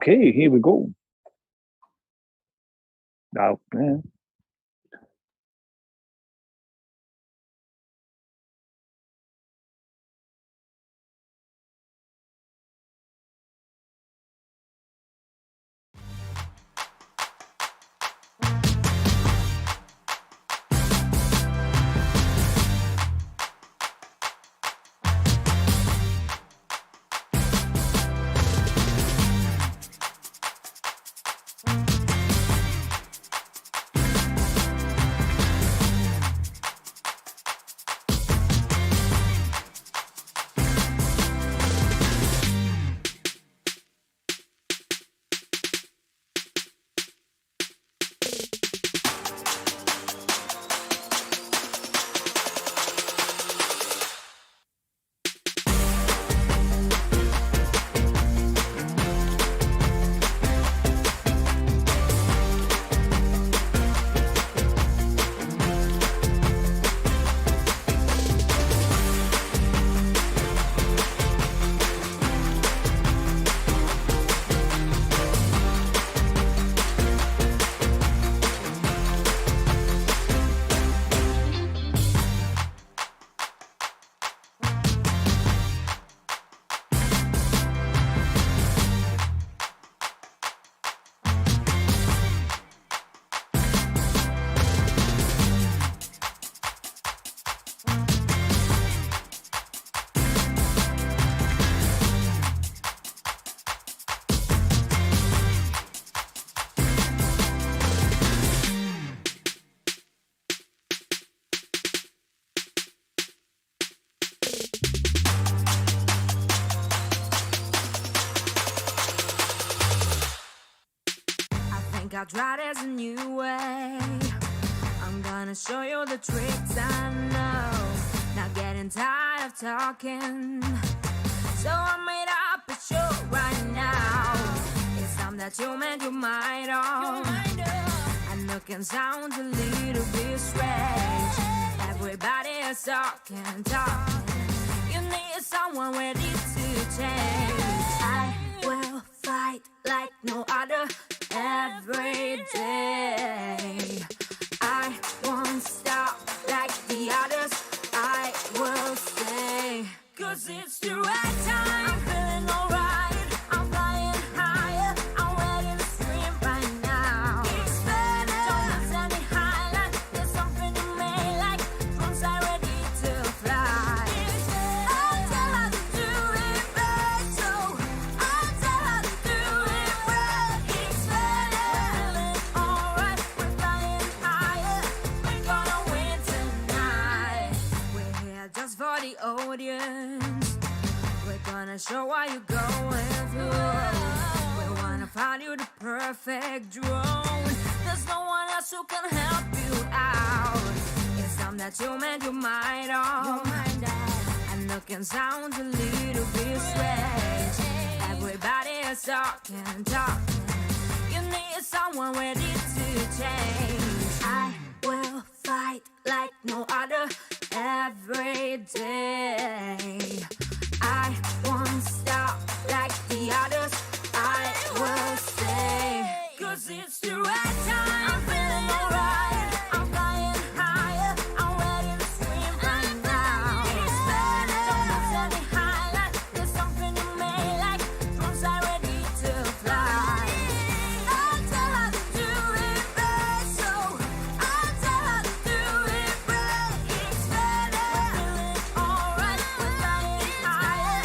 Okay, here we go. Now, I tried as a new way. I'm gonna show you the tricks I know. Not getting tired of talking, so I made up a show right now. It's time that you made your mind up. I know it can sound a little bit strange. Everybody is talking. You need someone ready to change. I will fight like no other. Every day I won't stop like the others. I will stay, 'cause it's the right time. I'm feeling alright, I'm flying higher, I'm ready to scream right now. Geeksvana, don't miss any highlight. There's something you may like, once I'm ready to fly. I'll tell her to do it right, so I'll tell her to do it right. Geeksvana, we're feeling alright, we're flying higher, we're gonna win tonight. We're here just for the audience. We're gonna show what you're going through. We wanna find you the perfect drone. There's no one else who can help you out. It's time that you made your mind up. I know it can sound a little bit strange. Everybody is talking. You need someone ready to change. I will fight like no other every day. I won't stop like the others. I will stay, 'cause it's the right time. I'm feeling alright, I'm flying higher, I'm ready to scream right now. It's better, don't miss any highlight. There's something you may like, once I'm ready to fly. I'll tell her to do it right, so I'll tell her to do it right. It's better, we're feeling alright, we're flying higher,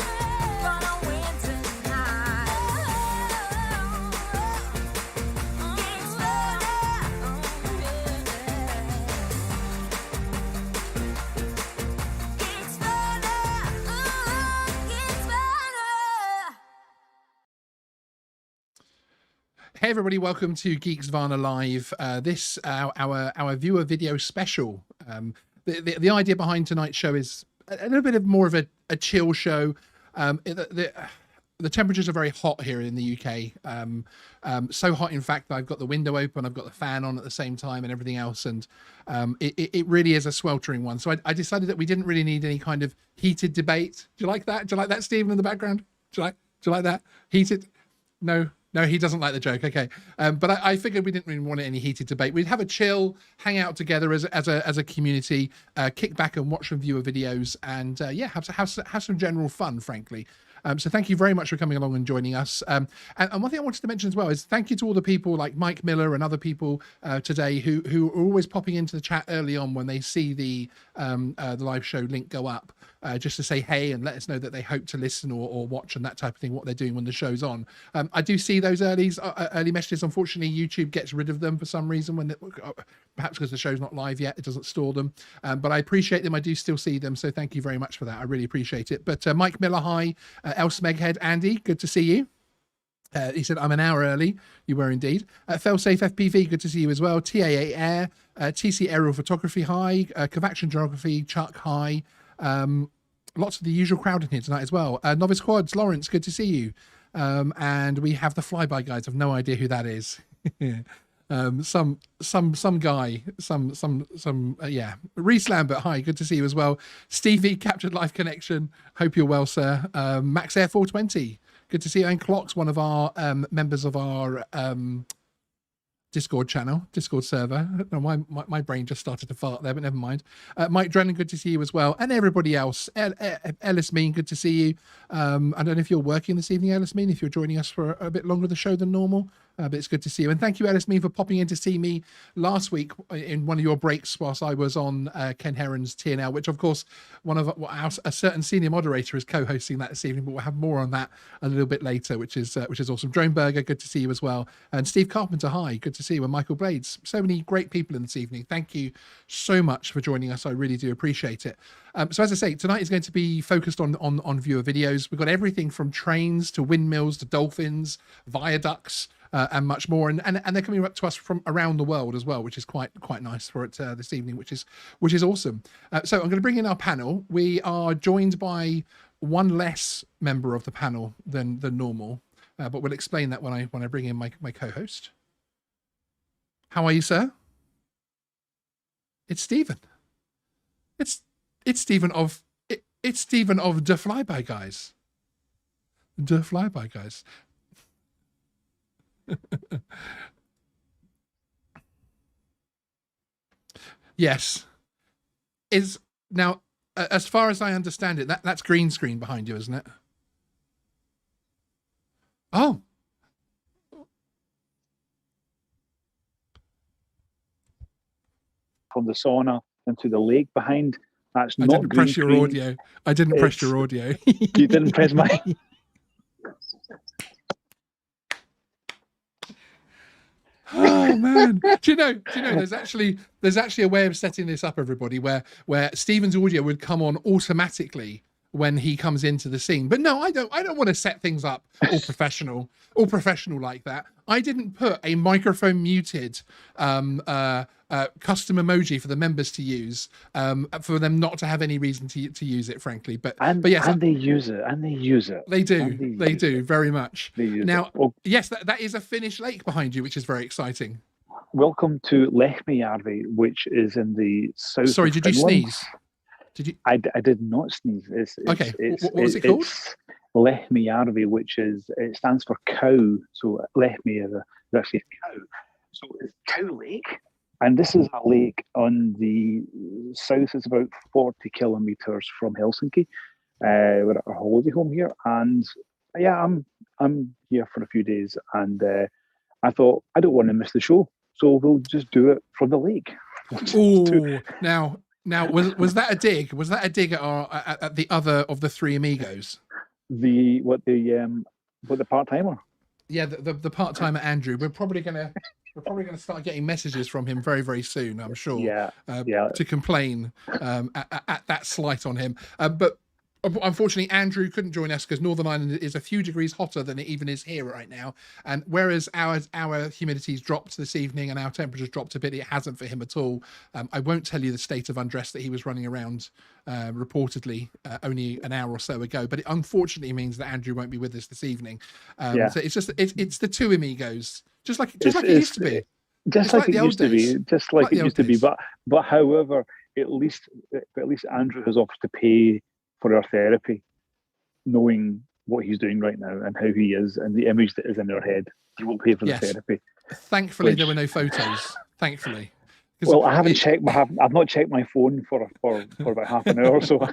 gonna win tonight. Hey everybody, welcome to Geeksvana Live. This our viewer video special. The idea behind tonight's show is a little bit of more of a chill show. The temperatures are very hot here in the UK. So hot, in fact, that I've got the window open, I've got the fan on at the same time and everything else. And it really is a sweltering one. So I decided that we didn't really need any kind of heated debate. Do you like that? Do you like that, Stephen, in the background? Do you like that? Heated? No, No, he doesn't like the joke. Okay, but I figured we didn't really want any heated debate. We'd have a chill, hang out together as a community, kick back and watch some viewer videos, and yeah, have some general fun, frankly. So thank you very much for coming along and joining us. And one thing I wanted to mention as well is thank you to all the people like Mike Miller and other people today who are always popping into the chat early on when they see the live show link go up, just to say hey and let us know that they hope to listen or watch and that type of thing, what they're doing when the show's on. I do see those early messages. Unfortunately, YouTube gets rid of them for some reason when perhaps because the show's not live yet, it doesn't store them. But I appreciate them. I do still see them. So thank you very much for that. I really appreciate it. But Mike Miller, hi. El Smeghead, Andy, good to see you. He said, I'm an hour early. You were indeed. Failsafe FPV, good to see you as well. TAA Air, TC Aerial Photography, hi. Covaction Geography, Chuck, hi. Lots of the usual crowd in here tonight as well. Novice Quads, Lawrence, good to see you. And we have the Flyby guys. I've no idea who that is. Some guy, yeah. Reese Lambert, hi, good to see you as well. Stevie, Captured Life Connection, hope you're well, sir. Max Air 420, good to see you. And Clocks, one of our members of our Discord channel, Discord server. My brain just started to fart there, but never mind. Mike Drennan, good to see you as well. And everybody else. Ellis Mean, good to see you. I don't know if you're working this evening, Ellis Mean, if you're joining us for a bit longer the show than normal. But it's good to see you. And thank you, Ellis Mean, for popping in to see me last week in one of your breaks whilst I was on Ken Heron's TNL, which, of course, a certain senior moderator is co-hosting that this evening, but we'll have more on that a little bit later, which is awesome. Droneberger, good to see you as well. And Steve Carpenter, hi, good to see you. And Michael Blades, so many great people in this evening. Thank you so much for joining us. I really do appreciate it. So as I say, tonight is going to be focused on viewer videos. We've got everything from trains to windmills to dolphins, viaducts, and much more, and they're coming up to us from around the world as well, which is quite nice for it this evening, which is awesome. So I'm going to bring in our panel. We are joined by one less member of the panel than normal, but we'll explain that when I bring in my co-host. How are you, sir? It's Stephen. It's Stephen of the Flyby Guys. The Flyby Guys. Yes, is now as far as I understand it, that's green screen behind you, isn't it? Oh, from the sauna into the lake behind. That's I not didn't green press your screen. audio. I didn't press your audio. You didn't press mine. Oh man, do you know there's actually a way of setting this up, everybody, where Stephen's audio would come on automatically when he comes into the scene. But no, I don't want to set things up all professional like that. I didn't put a microphone muted custom emoji for the members to use, for them not to have any reason to use it, frankly. But yes, they use it. They do very much. Now, oh, yes, that is a Finnish lake behind you, which is very exciting. welcome to Lehmijärvi, which is in the south. Sorry, of did you Finland. Sneeze? Did you? I did not sneeze. Okay. What was it called? It's Lehmijärvi, which stands for cow. So Lehmi is actually a cow. So it's Cow Lake. And this is a lake on the south. It's about 40 kilometers from Helsinki. We're at our holiday home here. And yeah, I'm here for a few days. And I thought, I don't want to miss the show. So we'll just do it from the lake. Oh, now was that a dig? Was that a dig at the other of the three amigos? The part-timer? Yeah, the part-timer Andrew. We're probably gonna start getting messages from him very, very soon, I'm sure. Yeah. To complain at that slight on him. But unfortunately, Andrew couldn't join us because Northern Ireland is a few degrees hotter than it even is here right now. And whereas our humidity's dropped this evening and our temperature's dropped a bit, it hasn't for him at all. I won't tell you the state of undress that he was running around reportedly only an hour or so ago. But it unfortunately means that Andrew won't be with us this evening. So it's the two amigos, just like it used to be. Just like it used to be. But however, at least Andrew has offered to pay for our therapy, knowing what he's doing right now and how he is and the image that is in their head. You won't pay for the therapy. Thankfully, there were no photos. Thankfully. Well, I haven't checked. I've not checked my phone for about half an hour or so.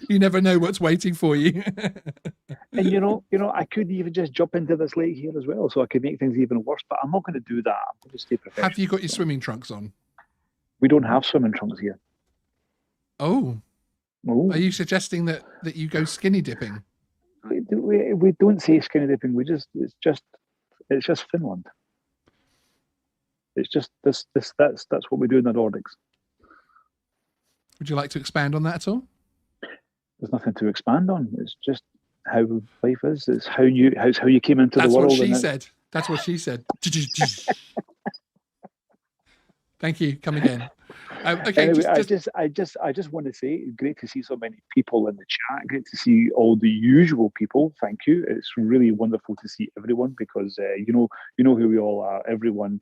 You never know what's waiting for you. And you know, I could even just jump into this lake here as well, so I could make things even worse. But I'm not going to do that. I'm going to stay professional. Have you got your swimming trunks on? We don't have swimming trunks here. Oh. Oh. Are you suggesting that you go skinny dipping? We don't say skinny dipping. It's just Finland. It's just that's what we do in the Nordics. Would you like to expand on that at all? There's nothing to expand on. It's just how life is. It's how you came into the world. That's what she said. That's what she said. Thank you. Come again. Okay. Anyway, I just want to say, great to see so many people in the chat. Great to see all the usual people. Thank you. It's really wonderful to see everyone because you know who we all are. Everyone.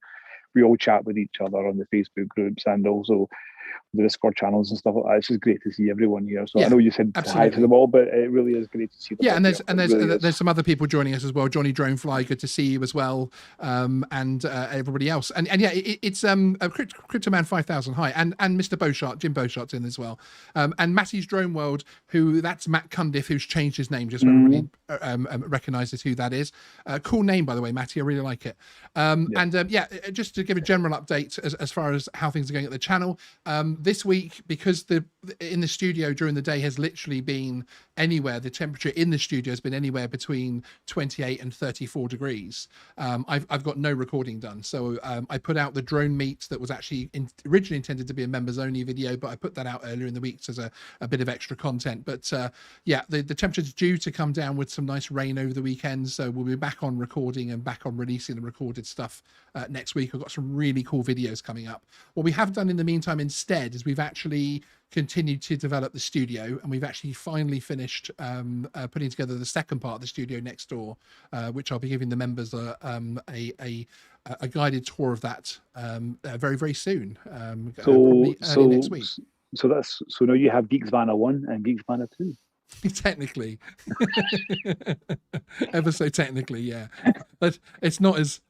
We all chat with each other on the Facebook groups and also the Discord channels and stuff like that. It's just great to see everyone here. So I know you said hi to them all, but it really is great to see them. Yeah, and there's some other people joining us as well. Johnny Dronefly, good to see you as well, and everybody else. And yeah, it's Cryptoman 5000. Hi, and Mr. Beauchart, Jim Beauchart's in as well, and Matty's Drone World, that's Matt Cundiff, who's changed his name just so everybody recognizes who that is. Cool name, by the way, Matty. I really like it. And just to give a general update as far as how things are going at the channel. This week, because in the studio during the day has literally been anywhere, the temperature in the studio has been anywhere between 28 and 34 degrees. I've got no recording done. So I put out the drone meet that was actually originally intended to be a members only video, but I put that out earlier in the week as a bit of extra content. But the temperature's due to come down with some nice rain over the weekend. So we'll be back on recording and back on releasing the recorded stuff next week. I've got some really cool videos coming up. What we have done in the meantime instead is we've actually continued to develop the studio, and we've actually finally finished putting together the second part of the studio next door, which I'll be giving the members a guided tour of that very, very soon. Probably early next week. So now you have Geeksvana 1 and Geeksvana 2. Technically. Ever so technically, yeah. But it's not as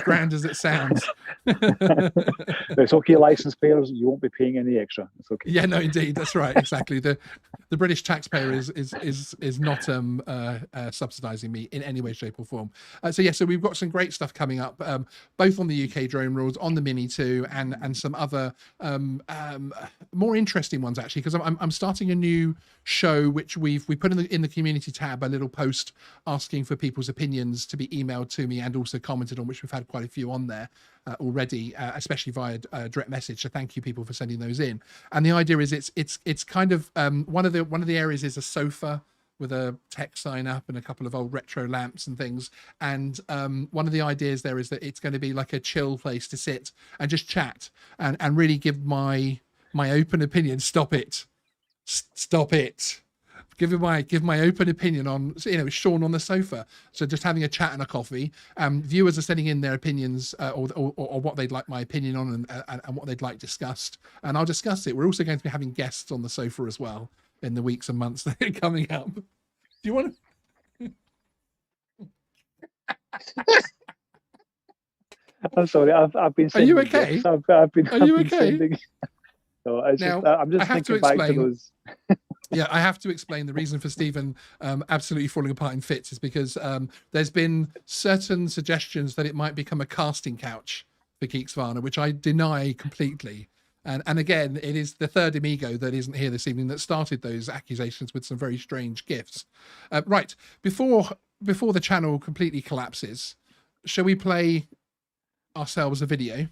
grand as it sounds. It's okay, license payers, you won't be paying any extra. It's okay. Yeah, no, indeed, that's right, exactly. The British taxpayer is not subsidising me in any way, shape, or form. So we've got some great stuff coming up, both on the UK drone rules, on the Mini 2, and some other more interesting ones actually, because I'm starting a new show which we put in the community tab a little post asking for people's opinions to be emailed to me and also commented on, which we've had quite a few on there already, especially via direct message. So thank you people for sending those in. And the idea is it's kind of one of the areas is a sofa with a tech sign up and a couple of old retro lamps and things. And one of the ideas there is that it's going to be like a chill place to sit and just chat and really give my open opinion. Stop it. Give my open opinion on, Sean on the sofa. So just having a chat and a coffee. Viewers are sending in their opinions or what they'd like my opinion on and what they'd like discussed. And I'll discuss it. We're also going to be having guests on the sofa as well in the weeks and months that are coming up. Do you want to? I'm sorry. I've been. Are you okay? I've been. Are you okay? Sending... So now, I'm just thinking back to those. Yeah, I have to explain the reason for Stephen absolutely falling apart in fits is because there's been certain suggestions that it might become a casting couch for Geeksvana, which I deny completely. And again, it is the third Amigo that isn't here this evening that started those accusations with some very strange gifts. Right, before the channel completely collapses, shall we play ourselves a video?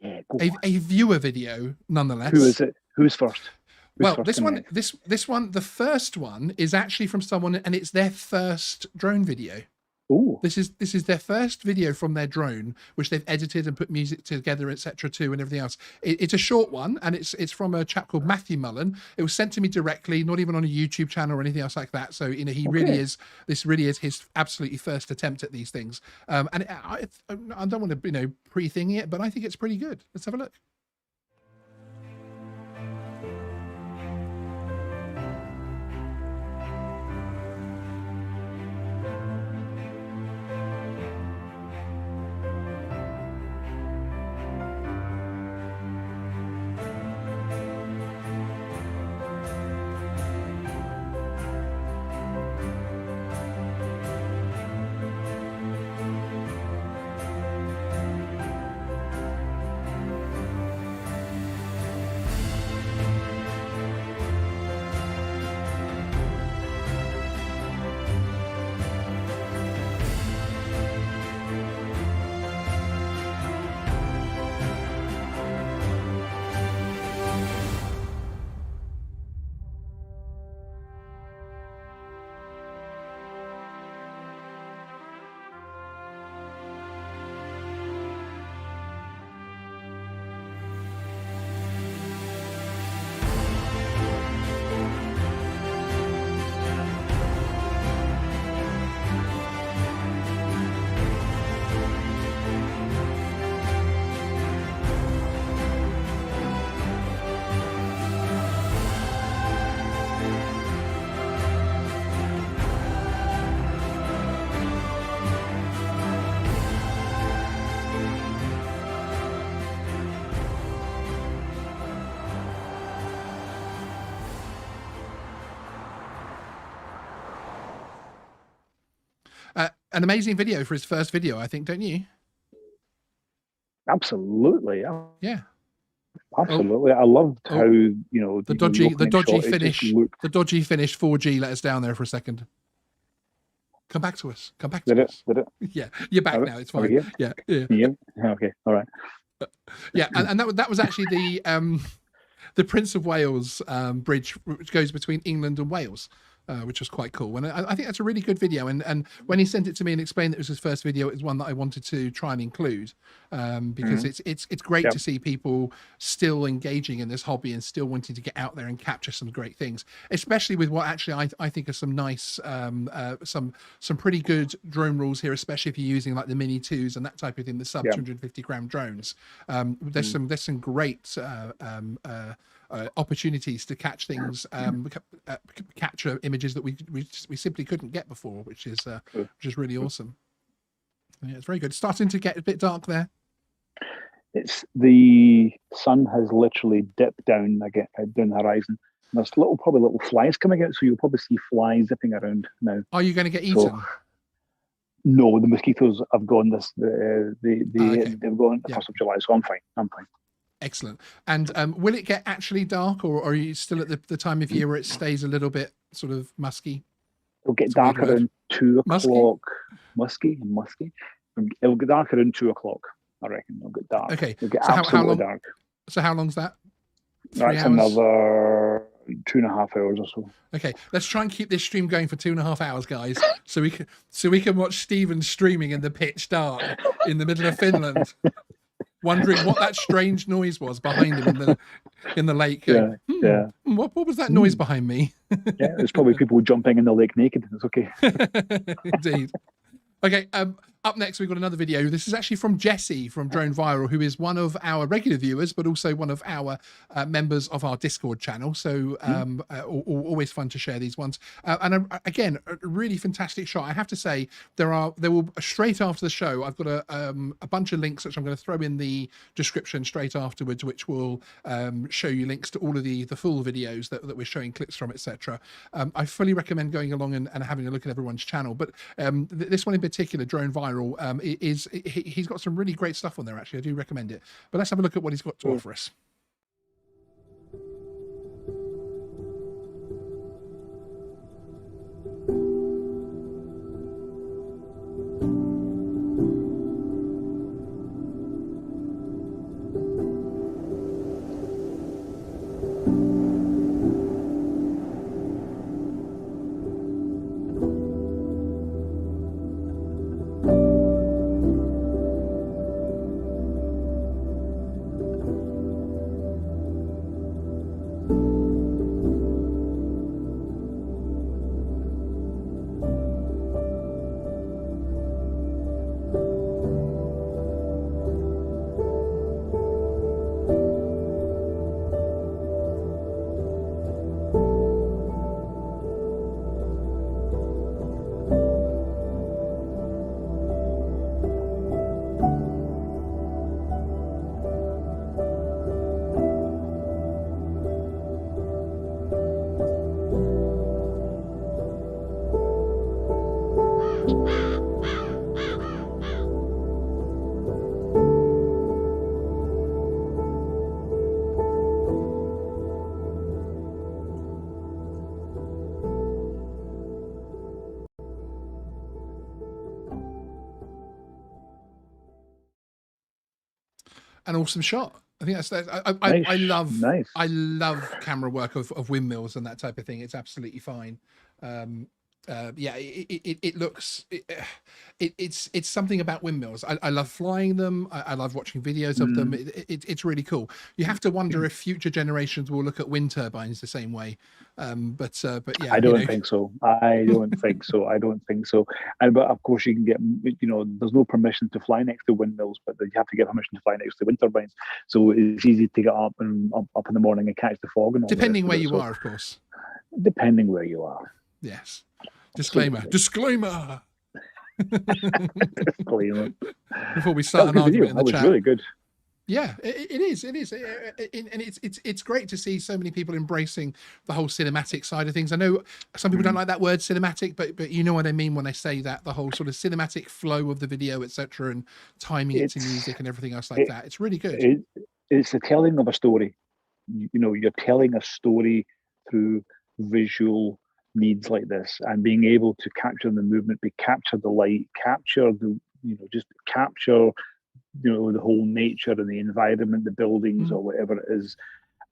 Yeah, a viewer video, nonetheless. Who is it? Who's first? Well, this one, the first one is actually from someone, and it's their first drone video. Ooh. This is their first video from their drone, which they've edited and put music together, etc. too, and everything else. It's a short one, and it's from a chap called Matthew Mullen. It was sent to me directly, not even on a YouTube channel or anything else like that. So this really is his absolutely first attempt at these things. And I don't want to pre-thing it, but I think it's pretty good. Let's have a look. an amazing video for his first video, I think, don't you? Absolutely, yeah. Absolutely, I loved how the dodgy finish. The dodgy finish 4G let us down there for a second. Come back to us. Come back to us. Did it? Yeah, you're back now. It's fine. Yeah. Okay, all right. Yeah, and that was actually the Prince of Wales bridge, which goes between England and Wales. Which was quite cool. And I think that's a really good video. And when he sent it to me and explained that it was his first video, it was one that I wanted to try and include because it's great to see people still engaging in this hobby and still wanting to get out there and capture some great things, especially with what actually I think are some nice, some pretty good drone rules here, especially if you're using like the Mini 2s and that type of thing, the sub 250 gram drones. There's some great opportunities to catch things, capture images that we simply couldn't get before, which is really awesome. Yeah, it's very good. It's starting to get a bit dark there. It's the sun has literally dipped down again down the horizon. And there's probably little flies coming out, so you'll probably see flies zipping around now. Are you going to get eaten? So, no, the mosquitoes have gone. They've gone the 1st of July, so I'm fine. Excellent. And will it get actually dark, or are you still at the time of year where it stays a little bit sort of musky? It'll get dark around 2 o'clock. Musky. It'll get dark around 2 o'clock, I reckon. It'll get dark. Okay. It'll get absolutely dark. So how long's that? 3 That's hours? Another 2.5 hours or so. Okay, let's try and keep this stream going for 2.5 hours, guys, so we can watch Stephen streaming in the pitch dark in the middle of Finland. Wondering what that strange noise was behind him in the lake. What was that noise behind me? Yeah, it's probably people jumping in the lake naked. It's okay. Indeed. Okay, up next we've got another video. This is actually from Jesse from Drone Viral, who is one of our regular viewers, but also one of our members of our Discord channel. So always fun to share these ones. And again, a really fantastic shot. I have to say, there will straight after the show, I've got a bunch of links which I'm going to throw in the description straight afterwards, which will show you links to all of the full videos that we're showing clips from, etc. I fully recommend going along and having a look at everyone's channel. But this one in particular, Drone Viral, he's got some really great stuff on there. Actually, I do recommend it. But let's have a look at what he's got to offer us. An awesome shot. I think that's I love camera work of windmills and that type of thing. It's absolutely fine. It looks it's something about windmills. I love flying them. I love watching videos of them. It's really cool. You have to wonder if future generations will look at wind turbines the same way. But yeah, I don't think so. I don't think so. And but of course you can get, there's no permission to fly next to windmills, but you have to get permission to fly next to wind turbines. So it's easy to get up in the morning and catch the fog and all depending where you are, of course. Depending where you are. Yes. Disclaimer. Disclaimer. Disclaimer. Before we start an argument in the chat. That was really good. Yeah, it is. It is, and it's great to see so many people embracing the whole cinematic side of things. I know some people don't like that word cinematic, but you know what I mean when I say that, the whole sort of cinematic flow of the video, etc., and timing it to music and everything else like that. It's really good. It's the telling of a story. You're telling a story through visual needs like this, and being able to capture the movement, capture the light, capture just capture the whole nature and the environment, the buildings or whatever it is,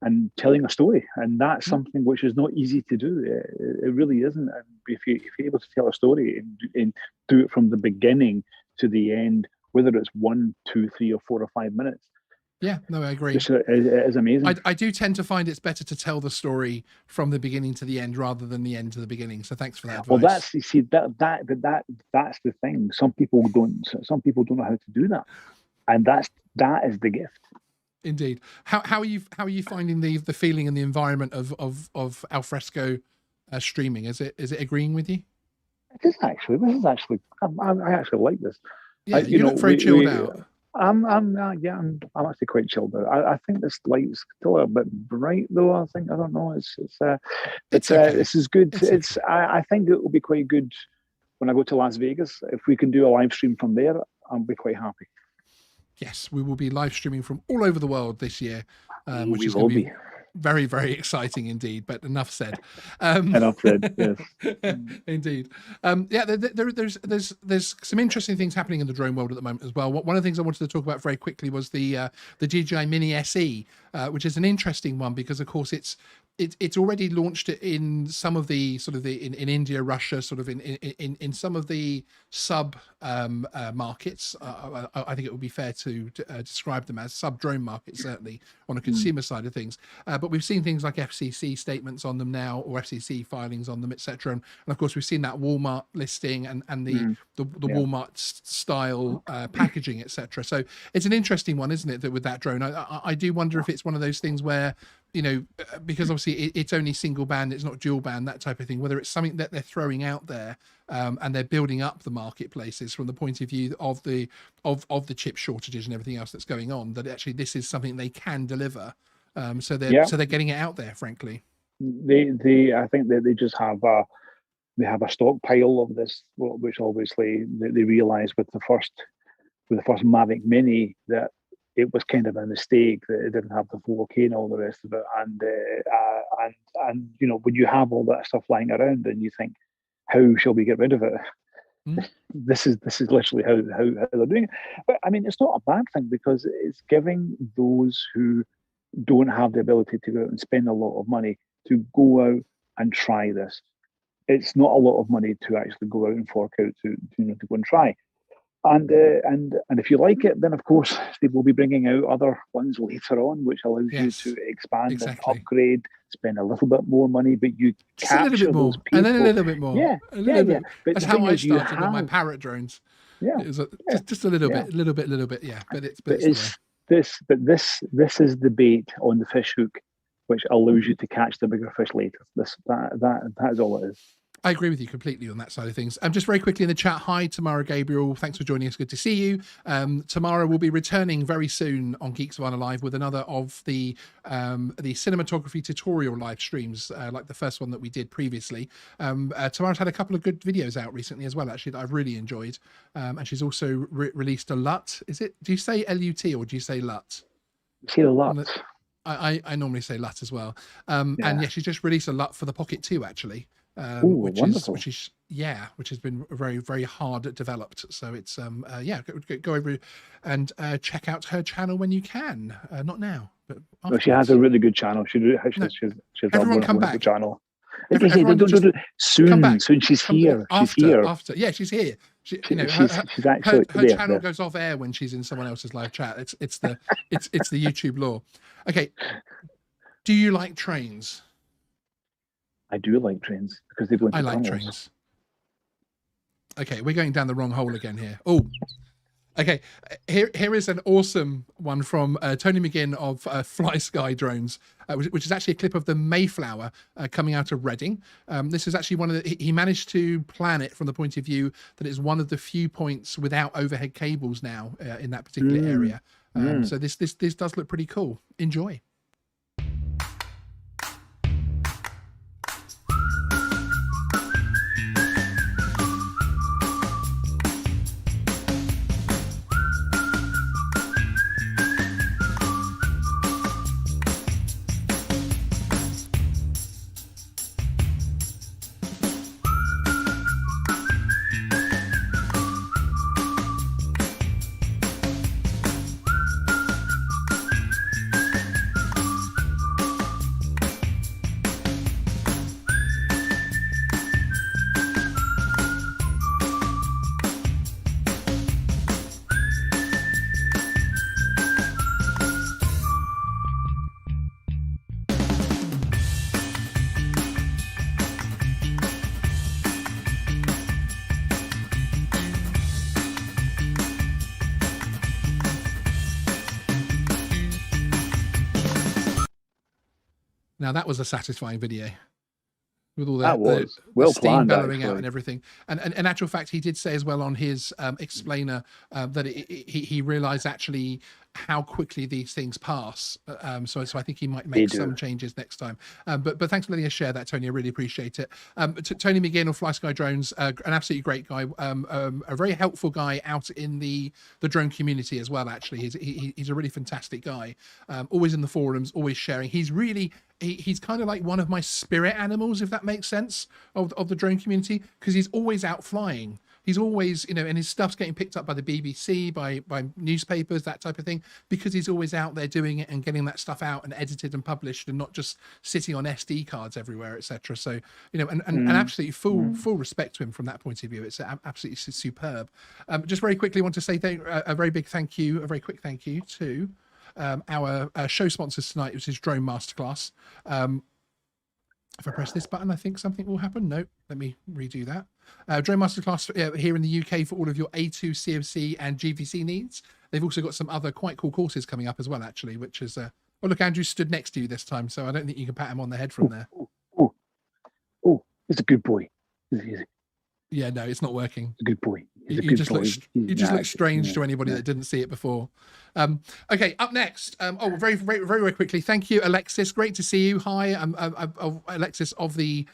and telling a story. And that's something which is not easy to do. It really isn't. And if you're able to tell a story and do it from the beginning to the end, whether it's 1, 2, 3, or 4 or 5 minutes. Yeah, no, I agree. It is amazing. I do tend to find it's better to tell the story from the beginning to the end rather than the end to the beginning. So thanks for that advice. Well, that's the thing. Some people don't know how to do that, and that is the gift. Indeed. How are you finding the feeling and the environment of alfresco streaming? Is it agreeing with you? This is actually. I actually like this. Yeah, you look very chilled out. I'm actually quite chilled out. I think this light's still a bit bright though. I don't know. It's okay. This is good. I think it will be quite good when I go to Las Vegas. If we can do a live stream from there, I'll be quite happy. Yes, we will be live streaming from all over the world this year, which is going to be very, very exciting indeed. But enough said. Enough said. Yes, indeed. Yeah, there's some interesting things happening in the drone world at the moment as well. One of the things I wanted to talk about very quickly was the DJI Mini SE, which is an interesting one because, of course, it's already launched in some of the sort of in India, Russia, sort of in some of the sub markets. I think it would be fair to describe them as sub drone markets, certainly on a consumer side of things. But we've seen things like FCC statements on them now, or FCC filings on them, etc. And of course, we've seen that Walmart listing and the Walmart style packaging, etc. So it's an interesting one, isn't it? That with that drone, I do wonder if it's one of those things where, because obviously it's only single band, it's not dual band, that type of thing, whether it's something that they're throwing out there and they're building up the marketplaces from the point of view of the chip shortages and everything else that's going on, that actually this is something they can deliver. So they're getting it out there, frankly. I think that they just have a stockpile of this, which obviously they realized with the first Mavic Mini that it was kind of a mistake that it didn't have the 4K and all the rest of it. And when you have all that stuff lying around and you think, how shall we get rid of it? This is literally how they're doing it. But I mean, it's not a bad thing because it's giving those who don't have the ability to go out and spend a lot of money to go out and try this. It's not a lot of money to actually go out and fork out to go and try. And if you like it, then of course they will be bringing out other ones later on, which allows you to expand and upgrade, spend a little bit more money, but you just capture a little bit more, those people. and then a little bit more. Yeah. But that's how I started with my Parrot drones. Yeah, it was just a little bit. Yeah, but this is the bait on the fish hook, which allows you to catch the bigger fish later. That is all it is. I agree with you completely on that side of things. Just very quickly in the chat, hi, Tamara Gabriel. Thanks for joining us. Good to see you. Tamara will be returning very soon on Geeksvana Live with another of the cinematography tutorial live streams, like the first one that we did previously. Tamara's had a couple of good videos out recently as well, actually, that I've really enjoyed. And she's also released a LUT. Do you say LUT or do you say LUT? Say LUT. I normally say LUT as well. And yeah, she's just released a LUT for the Pocket 2, actually. Which has been very, very hard developed. So it's go over and check out her channel when you can. Not now, but afterwards. She has a really good channel. She's everyone come back. Channel. Soon she's here. After. Yeah, she's here. Her channel goes off air when she's in someone else's live chat. It's the YouTube law. Okay. Do you like trains? I do like trains because they go into tunnels. Trains. Okay, we're going down the wrong hole again here. Oh, okay. Here is an awesome one from Tony McGinn of Fly Sky Drones, which is actually a clip of the Mayflower coming out of Reading. This is actually one of he managed to plan it from the point of view that it's one of the few points without overhead cables now in that particular area. So this does look pretty cool. Enjoy. Now that was a satisfying video with all the steam bellowing out and everything. And in actual fact, he did say as well on his explainer that he realized actually how quickly these things pass. So I think he might make some changes next time. But thanks for letting us share that, Tony. I really appreciate it. Tony McGinn of Fly Sky Drones, an absolutely great guy, a very helpful guy out in the drone community as well. Actually, he's a really fantastic guy. Always in the forums, always sharing. He's kind of like one of my spirit animals, if that makes sense, of the drone community, because he's always out flying. He's always, and his stuff's getting picked up by the BBC, by newspapers, that type of thing, because he's always out there doing it and getting that stuff out and edited and published, and not just sitting on SD cards everywhere, etc. So, and absolutely full respect to him from that point of view. It's absolutely superb. Just very quickly, want to say a very quick thank you to our show sponsors tonight, which is Drone Masterclass. If I press this button, I think something will happen. No, let me redo that. Drone Masterclass here in the UK for all of your A2 CofC and GVC needs. They've also got some other quite cool courses coming up as well, actually, which is... oh, look, Andrew stood next to you this time, so I don't think you can pat him on the head from there. Oh, he's a good boy. Yeah, no, it's not working. He's a good boy. You just look strange to anybody that didn't see it before. Okay, up next. Very, very, very quickly. Thank you, Alexis. Great to see you. Hi, I'm Alexis of the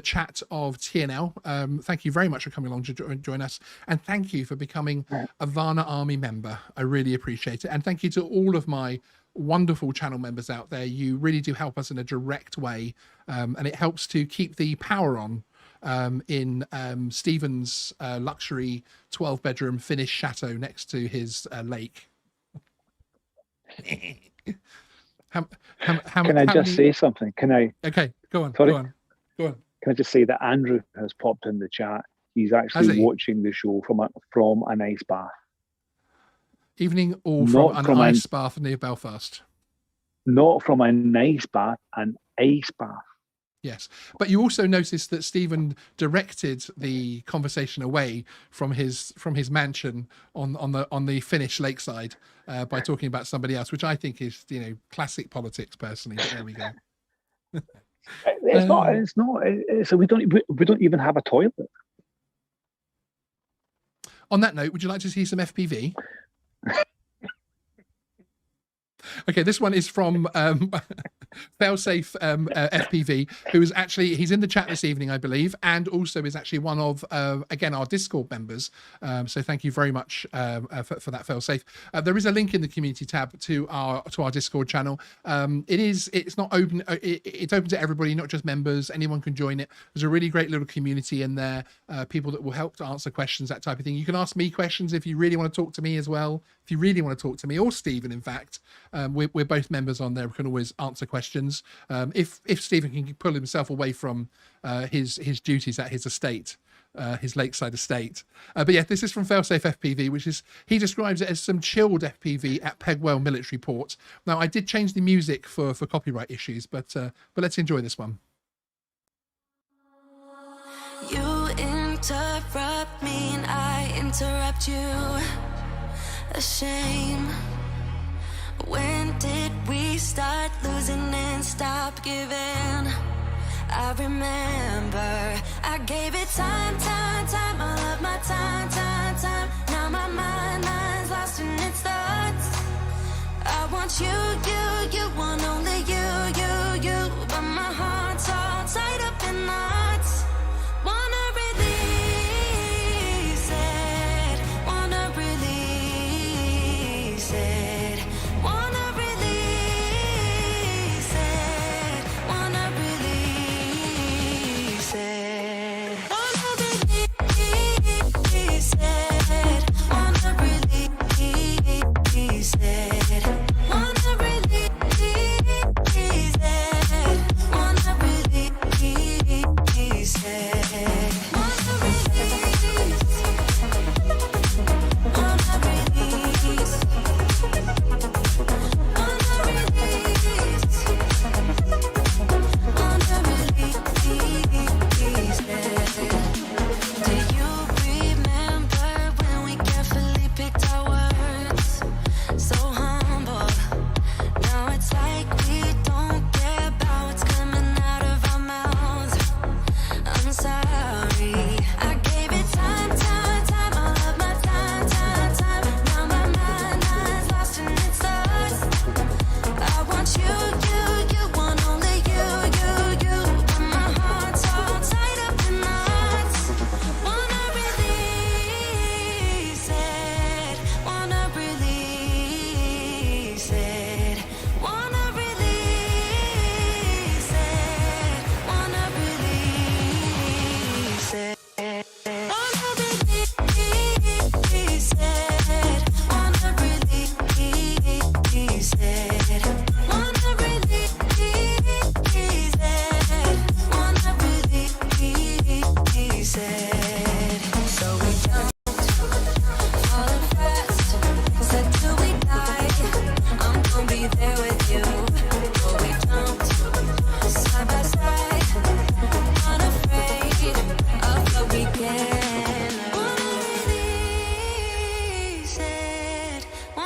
chat of TNL. Thank you very much for coming along to join us, and thank you for becoming a Vana Army member. I really appreciate it, and thank you to all of my wonderful channel members out there. You really do help us in a direct way, and it helps to keep the power on in Stephen's luxury 12-bedroom Finnish chateau next to his lake. Can I just say something? Can I? Okay, go on. Sorry? Go on. Can I just say that Andrew has popped in the chat. He's actually watching the show from an ice bath. Evening all from an ice bath near Belfast. Not from a nice bath, an ice bath. Yes, but you also noticed that Stephen directed the conversation away from his mansion on the Finnish lakeside by talking about somebody else, which I think is classic politics personally. But there we go. It's not. So we don't even have a toilet. On that note, would you like to see some FPV? Okay, this one is from Failsafe FPV, who is actually, he's in the chat this evening, I believe, and also is actually one of, again, our Discord members. So thank you very much for that, Failsafe. There is a link in the community tab to our Discord channel. It's not open, it's open to everybody, not just members. Anyone can join it. There's a really great little community in there, people that will help to answer questions, that type of thing. You can ask me questions if you really want to talk to me as well. If you really want to talk to me, or Stephen, in fact, we're both members on there. We can always answer questions. If Stephen can pull himself away from his duties at his estate, his lakeside estate. But yeah, this is from Failsafe FPV, which is, he describes it as some chilled FPV at Pegwell Military Port. Now, I did change the music for copyright issues, but let's enjoy this one. You interrupt me and I interrupt you. A shame. When did we start losing and stop giving? I remember I gave it time. I love my time. Now my mind's lost in its thoughts. want you, want only you. But my heart's all tied up in knots. Wanna release it, wanna release it, wanna release it, wanna release it, wanna release it,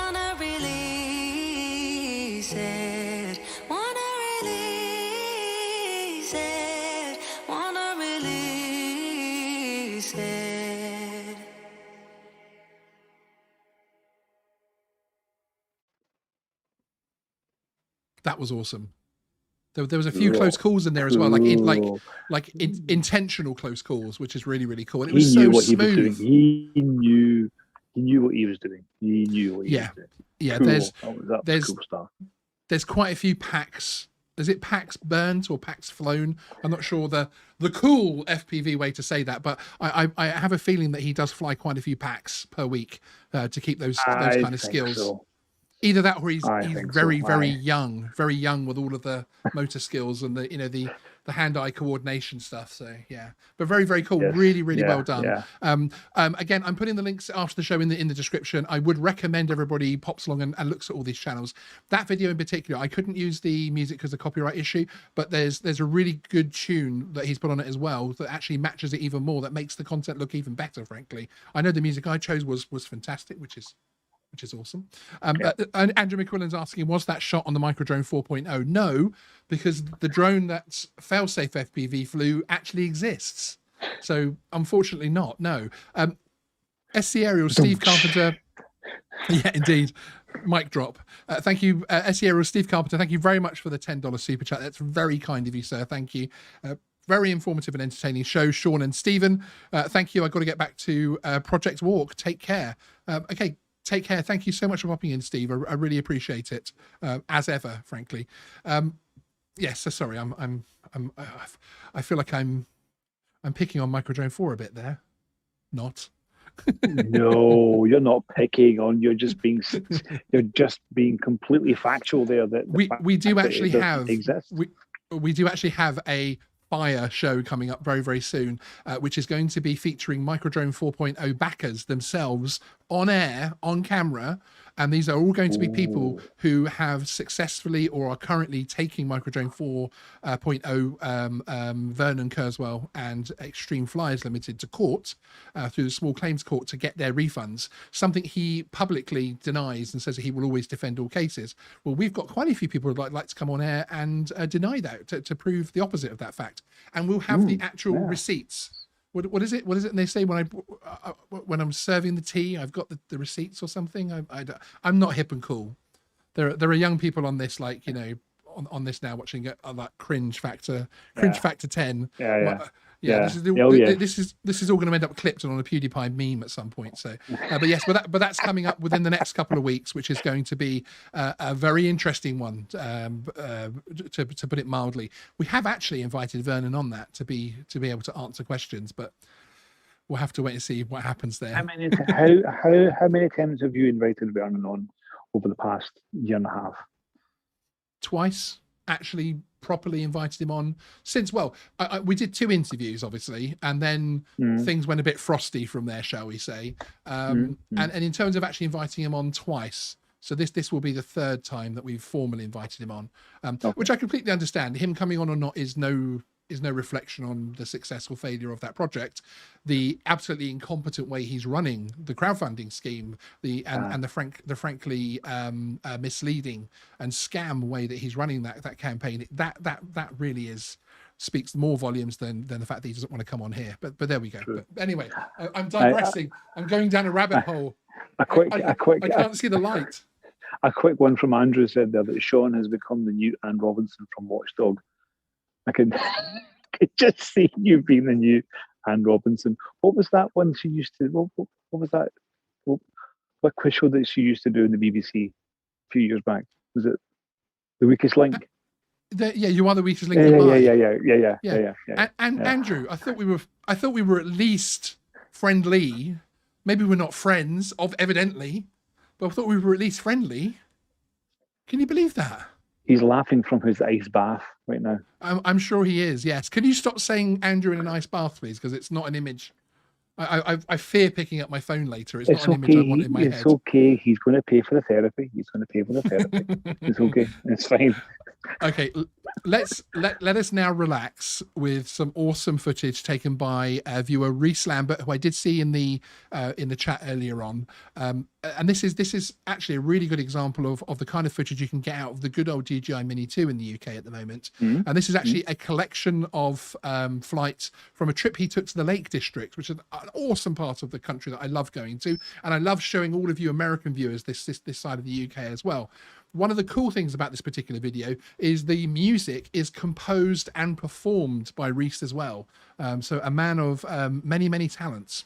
wanna release it, wanna release it, wanna release it. That was awesome. There was a few close calls in there as well, intentional close calls, which is really, really cool. And it was so smooth. He knew what he was doing. He knew what he was doing. Yeah, cool. there's cool stuff. There's quite a few packs. Is it packs burnt or packs flown? I'm not sure the cool FPV way to say that, but I have a feeling that he does fly quite a few packs per week to keep those kind of skills. So. Either that, or he's very young with all of the motor skills and the hand-eye coordination stuff. So yeah, but very, very cool. Yes. Really well done. Yeah. Again, I'm putting the links after the show in the description. I would recommend everybody pops along and looks at all these channels. That video in particular, I couldn't use the music because of the copyright issue, but there's a really good tune that he's put on it as well that actually matches it even more. That makes the content look even better. Frankly, I know the music I chose was fantastic, which is awesome. Andrew McQuillan's asking, was that shot on the Microdrone 4.0? No, because the drone that's failsafe FPV flew actually exists. So unfortunately not, no. SC Aerial, Steve Carpenter. Yeah, indeed. Mic drop. Thank you, SC Aerial, Steve Carpenter. Thank you very much for the $10 super chat. That's very kind of you, sir. Thank you. Very informative and entertaining show. Sean and Stephen, thank you. I've got to get back to Project Walk. Take care. Okay. Take care. Thank you so much for popping in, Steve. I really appreciate it, as ever, frankly. Yes. So sorry. I feel like I'm picking on Microdrone 4 a bit there. Not. No, you're not picking on. You're just being completely factual there. That we do actually have we do actually have a Fire show coming up very, very soon, which is going to be featuring Microdrone 4.0 backers themselves on air, on camera. And these are all going to be people who have successfully or are currently taking Microdrone 4.0 Vernon Kurzweil and Extreme Flyers Limited to court through the small claims court to get their refunds, something he publicly denies and says that he will always defend all cases. Well, we've got quite a few people who'd like to come on air and deny that, to prove the opposite of that fact. And we'll have the actual receipts. What is it? What is it? And they say when I'm serving the tea, I've got the receipts or something. I'm not hip and cool. there are young people on this, like, you know, on this now watching it, like cringe factor 10. Yeah. This is this is all going to end up clipped on a PewDiePie meme at some point. So, but that's coming up within the next couple of weeks, which is going to be a very interesting one. To put it mildly, we have actually invited Vernon on that to be able to answer questions, but we'll have to wait and see what happens there. How many times have you invited Vernon on over the past year and a half? Twice, actually, properly invited him on since. Well, we did 2 interviews, obviously, and then things went a bit frosty from there, shall we say? And in terms of actually inviting him on twice, so this will be the 3rd time that we've formally invited him on, which I completely understand. Him coming on or not is no reflection on the success or failure of that project. The absolutely incompetent way he's running the crowdfunding scheme, the frankly misleading and scam way that he's running that campaign, that really speaks more volumes than the fact that he doesn't want to come on here. But there we go. But anyway, I'm digressing. I'm going down a rabbit hole. I can't see the light. A quick one from Andrew said there that Sean has become the new Anne Robinson from Watchdog. I could just see you being the new Anne Robinson. What was that one she used to? What was that? What quiz show that she used to do in the BBC a few years back? Was it The Weakest Link? You are the weakest link. Yeah. And Andrew, I thought we were at least friendly. Maybe we're not friends, evidently, but I thought we were at least friendly. Can you believe that? He's laughing from his ice bath right now. I'm sure he is, yes. Can you stop saying Andrew in an ice bath, please? Because it's not an image. I fear picking up my phone later. It's not an image I want in my head. It's okay. He's going to pay for the therapy. It's okay. It's fine. Okay, let us now relax with some awesome footage taken by viewer Reese Lambert, who I did see in the chat earlier on. And this is actually a really good example of the kind of footage you can get out of the good old DJI Mini 2 in the UK at the moment. And this is actually a collection of flights from a trip he took to the Lake District, which is an awesome part of the country that I love going to, and I love showing all of you American viewers this side of the UK as well. One of the cool things about this particular video is the music is composed and performed by Reese as well. So a man of many, many talents.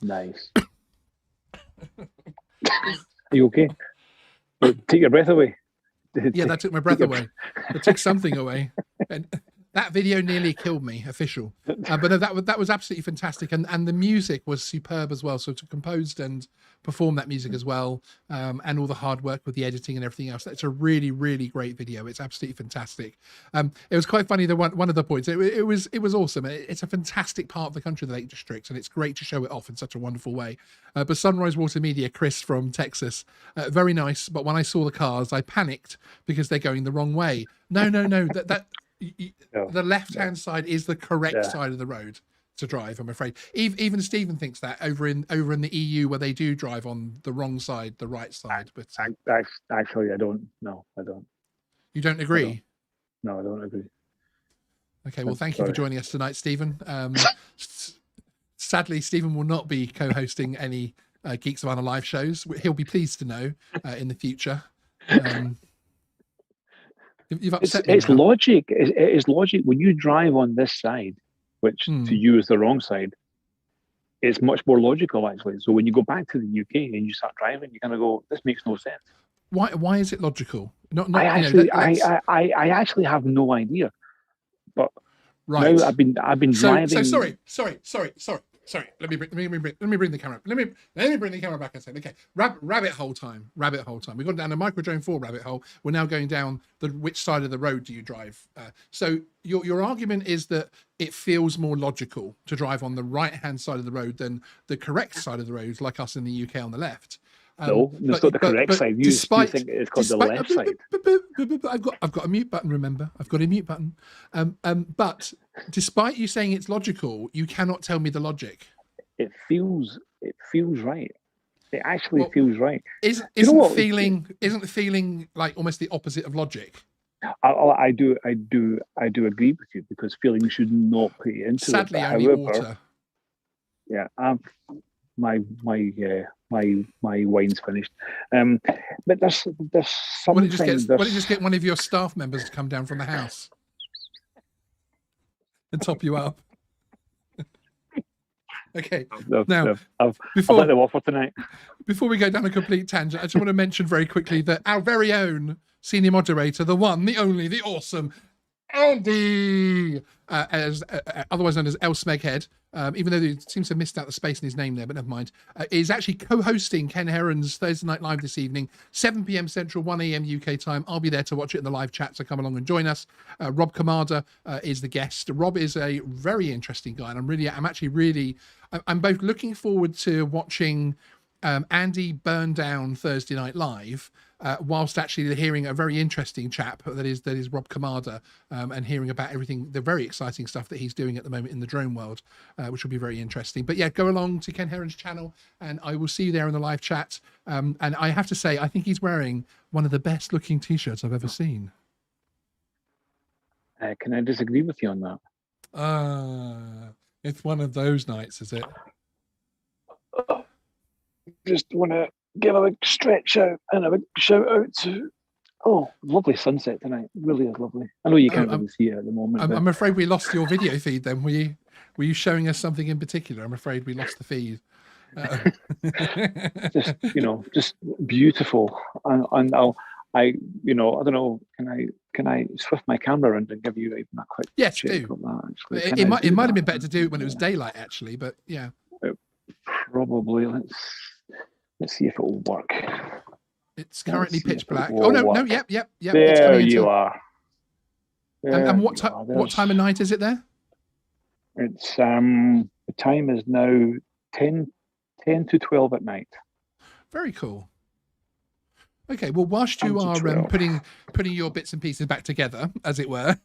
Nice. Are you okay? Take your breath away. Yeah, that took my breath away. It took something away. And that video nearly killed me, official. But no, that was absolutely fantastic. And the music was superb as well. So to compose and perform that music as well, and all the hard work with the editing and everything else, that's a really, really great video. It's absolutely fantastic. It was quite funny that one of the points, it was awesome. It's a fantastic part of the country, the Lake District, and it's great to show it off in such a wonderful way. But Sunrise Water Media, Chris from Texas, very nice. But when I saw the cars, I panicked because they're going the wrong way. No, the left-hand side is the correct side of the road to drive, I'm afraid. Even Stephen thinks that over in the EU, where they do drive on the wrong side, the right side. But actually, I don't. No, I don't. You don't agree? No, I don't agree. Okay, well, thank you for joining us tonight, Stephen. Sadly, Stephen will not be co-hosting any Geeksvana live shows. He'll be pleased to know in the future. You've upset me. It's logic. It is logic. When you drive on this side, which to you is the wrong side, it's much more logical, actually. So when you go back to the UK and you start driving, you're going to go, this makes no sense. Why is it logical? I actually have no idea. But right. now I've been driving. So sorry. Let me bring the camera up. Let me bring the camera back and say, okay, rabbit hole time. We've gone down a Microdrone 4 rabbit hole. We're now going down which side of the road do you drive? So your argument is that it feels more logical to drive on the right-hand side of the road than the correct side of the road, like us in the UK on the left. No, it's not the correct side. You think it's called the left side. I've got a mute button, remember? I've got a mute button. But despite you saying it's logical, you cannot tell me the logic. It feels right. It actually feels right. Isn't feeling like almost the opposite of logic? I do agree with you, because feeling should not play into it. Sadly, only water. Yeah, my wine's finished. But there's something. Why don't you just get one of your staff members to come down from the house and top you up? Okay. Now, I've let them off for tonight. Before we go down a complete tangent, I just want to mention very quickly that our very own senior moderator, the one, the only, the awesome Andy, otherwise known as El Smeghead, even though he seems to have missed out the space in his name there, but never mind, is actually co-hosting Ken Heron's Thursday Night Live this evening, 7 p.m. Central, 1 a.m. UK time. I'll be there to watch it in the live chat, so come along and join us. Rob Kamada is the guest. Rob is a very interesting guy, and I'm both looking forward to watching Andy burn down Thursday Night Live, whilst actually hearing a very interesting chap that is Rob Kamada, and hearing about everything, the very exciting stuff that he's doing at the moment in the drone world, which will be very interesting. But yeah, go along to Ken Heron's channel and I will see you there in the live chat. And I have to say, I think he's wearing one of the best looking t-shirts I've ever seen. Can I disagree with you on that? It's one of those nights, is it? Just want to give a big stretch out and a big shout out to lovely sunset tonight. It really is lovely. I know you can't really see it at the moment. I'm afraid we lost your video feed then. Were you showing us something in particular? I'm afraid we lost the feed. just beautiful. And I don't know, can I swift my camera around and give you even a quick check do. On that, actually? It might have been better to do it when it was daylight, actually, but yeah. Probably. Let's see if it will work. It's currently pitch black. Oh no, yep. There you are. And what time of night is it there? It's the time is now 10 to 12 at night. Very cool. Okay, well, whilst you are putting your bits and pieces back together, as it were.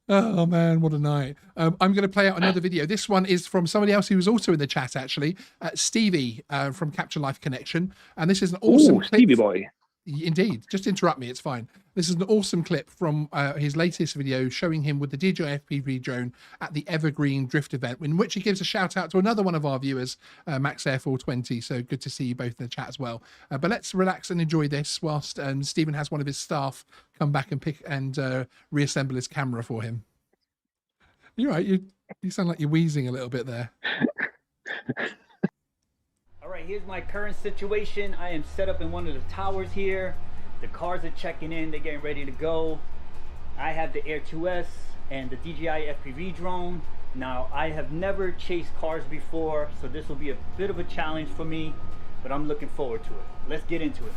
Oh man, what a night. I'm going to play out another video. This one is from somebody else who was also in the chat, actually. Stevie from Capture Life Connection. And this is an awesome clip. Stevie boy. Indeed. Just interrupt me, it's fine. This is an awesome clip from his latest video showing him with the DJI FPV drone at the Evergreen Drift event, in which he gives a shout out to another one of our viewers, Max Air 420. So good to see you both in the chat as well. But let's relax and enjoy this whilst Stephen has one of his staff come back and pick and reassemble his camera for him. You're right. You sound like you're wheezing a little bit there. All right, here's my current situation. I am set up in one of the towers here. The cars are checking in, they're getting ready to go. I have the A2 and the DJI FPV drone. Now, I have never chased cars before, so this will be a bit of a challenge for me, but I'm looking forward to it. Let's get into it.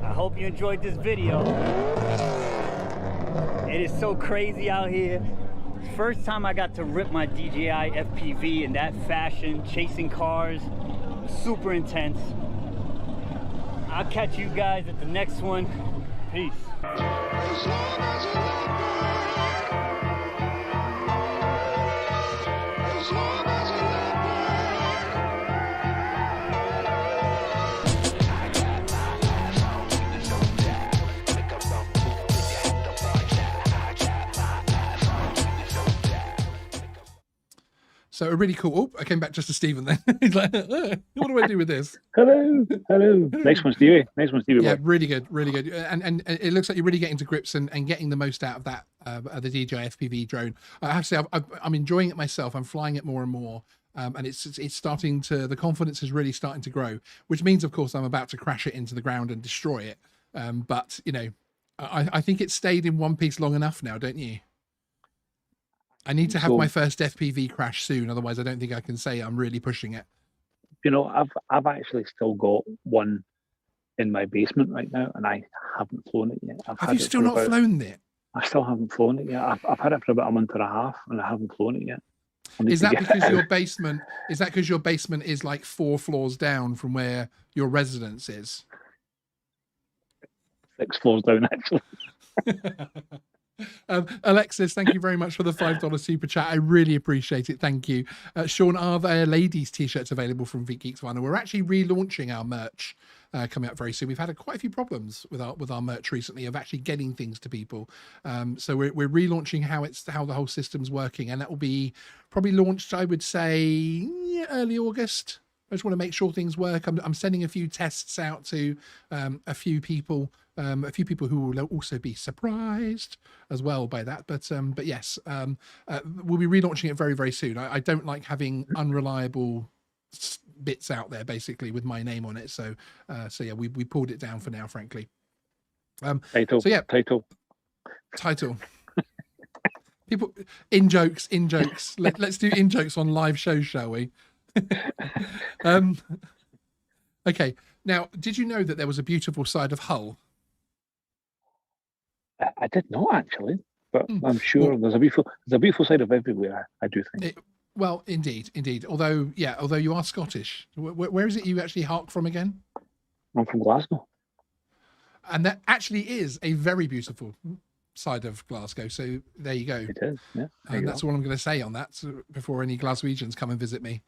I hope you enjoyed this video. It is so crazy out here. First time I got to rip my DJI FPV in that fashion, chasing cars, super intense. I'll catch you guys at the next one. Peace. So a really cool. Oh, I came back just to Stephen then. He's like, what do I do with this? Hello. Nice one, Stevie. Yeah, really good, really good. And it looks like you're really getting to grips and getting the most out of that the DJI FPV drone. I have to say, I'm enjoying it myself. I'm flying it more and more. And it's starting to, the confidence is really starting to grow, which means, of course, I'm about to crash it into the ground and destroy it. But, you know, I think it's stayed in one piece long enough now, don't you? I need to have my first FPV crash soon. Otherwise, I don't think I can say I'm really pushing it. You know, I've actually still got one in my basement right now, and I haven't flown it yet. Have you still not flown it? I still haven't flown it yet. I've had it for about a month and a half, and I haven't flown it yet. Is that because your basement? Is that because your basement is like 4 floors down from where your residence is? 6 floors down, actually. Alexis, thank you very much for the $5 super chat. I really appreciate it. Thank you. Sean, are there ladies t-shirts available from Geeksvana? We're actually relaunching our merch coming up very soon. We've had quite a few problems with our merch recently of actually getting things to people. So we're relaunching how the whole system's working, and that will be probably launched, I would say, early August. I just want to make sure things work. I'm sending a few tests out to a few people who will also be surprised as well by that. But yes, we'll be relaunching it very, very soon. I don't like having unreliable bits out there, basically, with my name on it. So yeah, we pulled it down for now, frankly. Title. So yeah, title. People in jokes. Let's do in jokes on live shows, shall we? Okay. Now, did you know that there was a beautiful side of Hull? I did not, actually, but I'm sure there's a beautiful side of everywhere. I do think. Well, indeed. Although you are Scottish. Where is it you actually hark from again? I'm from Glasgow. And that actually is a very beautiful side of Glasgow. So there you go. It is, yeah. And that's all I'm going to say on that before any Glaswegians come and visit me,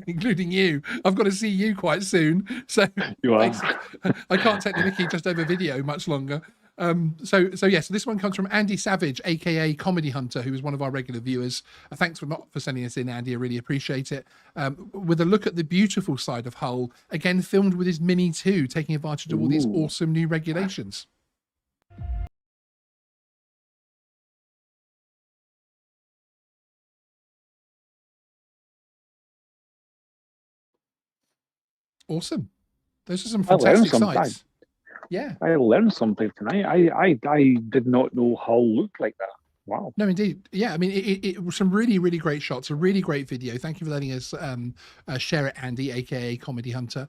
including you. I've got to see you quite soon. So you are. I can't take the mickey just over video much longer. So this one comes from Andy Savage, aka Comedy Hunter, who is one of our regular viewers. Thanks for sending us in, Andy. I really appreciate it. With a look at the beautiful side of Hull, again filmed with his Mini 2, taking advantage of all these awesome new regulations. Awesome. Those are some fantastic sites. Yeah, I learned something tonight. I did not know Hull looked like that. Wow. No, indeed. Yeah, I mean, it was some really, really great shots, a really great video. Thank you for letting us share it, Andy, aka Comedy Hunter,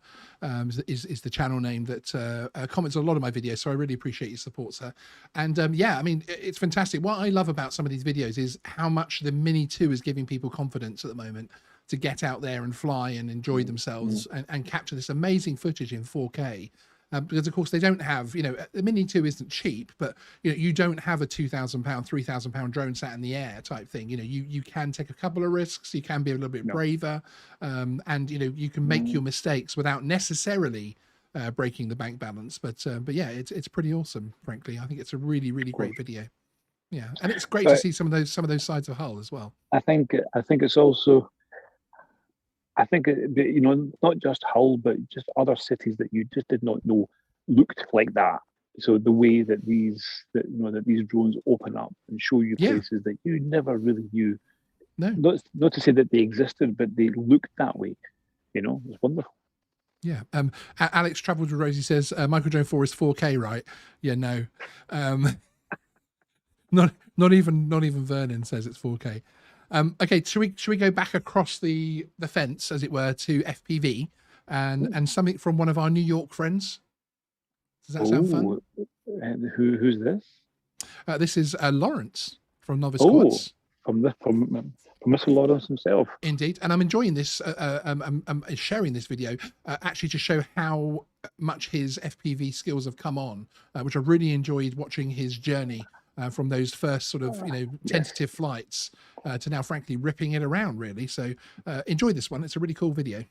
is the channel name that comments on a lot of my videos. So I really appreciate your support, sir. And yeah, I mean, it's fantastic. What I love about some of these videos is how much the Mini 2 is giving people confidence at the moment to get out there and fly and enjoy themselves and capture this amazing footage in 4K. Because of course they don't have, the Mini 2 isn't cheap, but you don't have a £2,000, £3,000 drone sat in the air type thing. You can take a couple of risks, you can be a little bit braver, and you can make your mistakes without necessarily breaking the bank balance. But yeah, it's pretty awesome. Frankly, I think it's a really, really great video. Yeah, and it's great to see some of those sides of Hull as well. I think it's also. I think, not just Hull, but just other cities that you just did not know looked like that. So the way that these drones open up and show you places that you never really knew. No, not to say that they existed, but they looked that way. It's wonderful. Yeah. Alex Travels with Rosie says Micro Drone 4 is 4K, right? Yeah, no. Not even Vernon says it's 4K. Okay, should we go back across the fence, as it were, to FPV and something from one of our New York friends? Does that sound fun? And who's this? This is Lawrence from Novice Quads. From Mr. Lawrence himself. Indeed, and I'm enjoying this, sharing this video, actually to show how much his FPV skills have come on, which I really enjoyed watching his journey. From those first sort of tentative flights to now frankly ripping it around, really. So enjoy this one. It's a really cool video.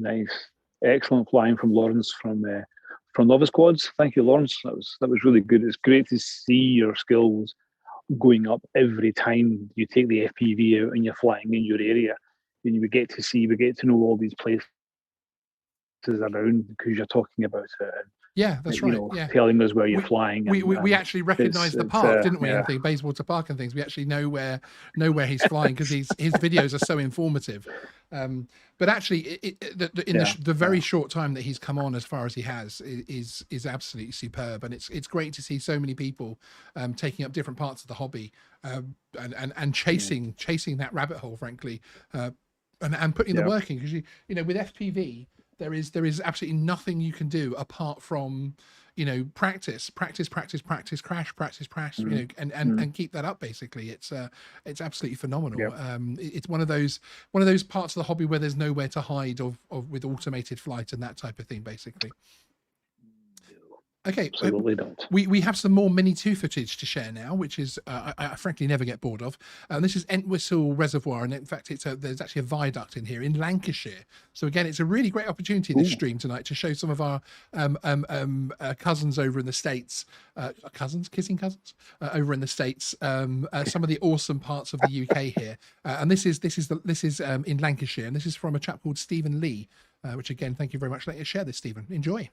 Nice, excellent flying from Lawrence from Novice Quads. Thank you, Lawrence. That was really good. It's great to see your skills going up every time you take the FPV out and you're flying in your area. And we get to know all these places around because you're talking about it. Yeah, that's right. Telling us where you're flying. We actually recognised the park, didn't we? And the Bayswater Park and things. We actually know where he's flying because his videos are so informative. But actually, the very short time that he's come on, as far as he has, is absolutely superb, and it's great to see so many people taking up different parts of the hobby and chasing that rabbit hole, frankly, and putting the work in, because with FPV. There is absolutely nothing you can do apart from, practice, crash, and keep that up. Basically, it's absolutely phenomenal. Yep. It's one of those parts of the hobby where there's nowhere to hide with automated flight and that type of thing, basically. Okay, absolutely don't. We have some more Mini 2 footage to share now, which is I frankly never get bored of. This is Entwistle Reservoir, and in fact, there's actually a viaduct in here in Lancashire. So again, it's a really great opportunity this stream tonight to show some of our cousins over in the States, kissing cousins over in the States, some of the awesome parts of the UK here. And this is in Lancashire, and this is from a chap called Stephen Lee, which again, thank you very much for letting us share this, Stephen. Enjoy.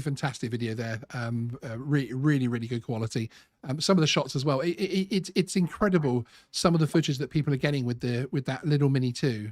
Fantastic video there. Really good quality. Some of the shots as well. It's incredible, some of the footage that people are getting with that little Mini 2.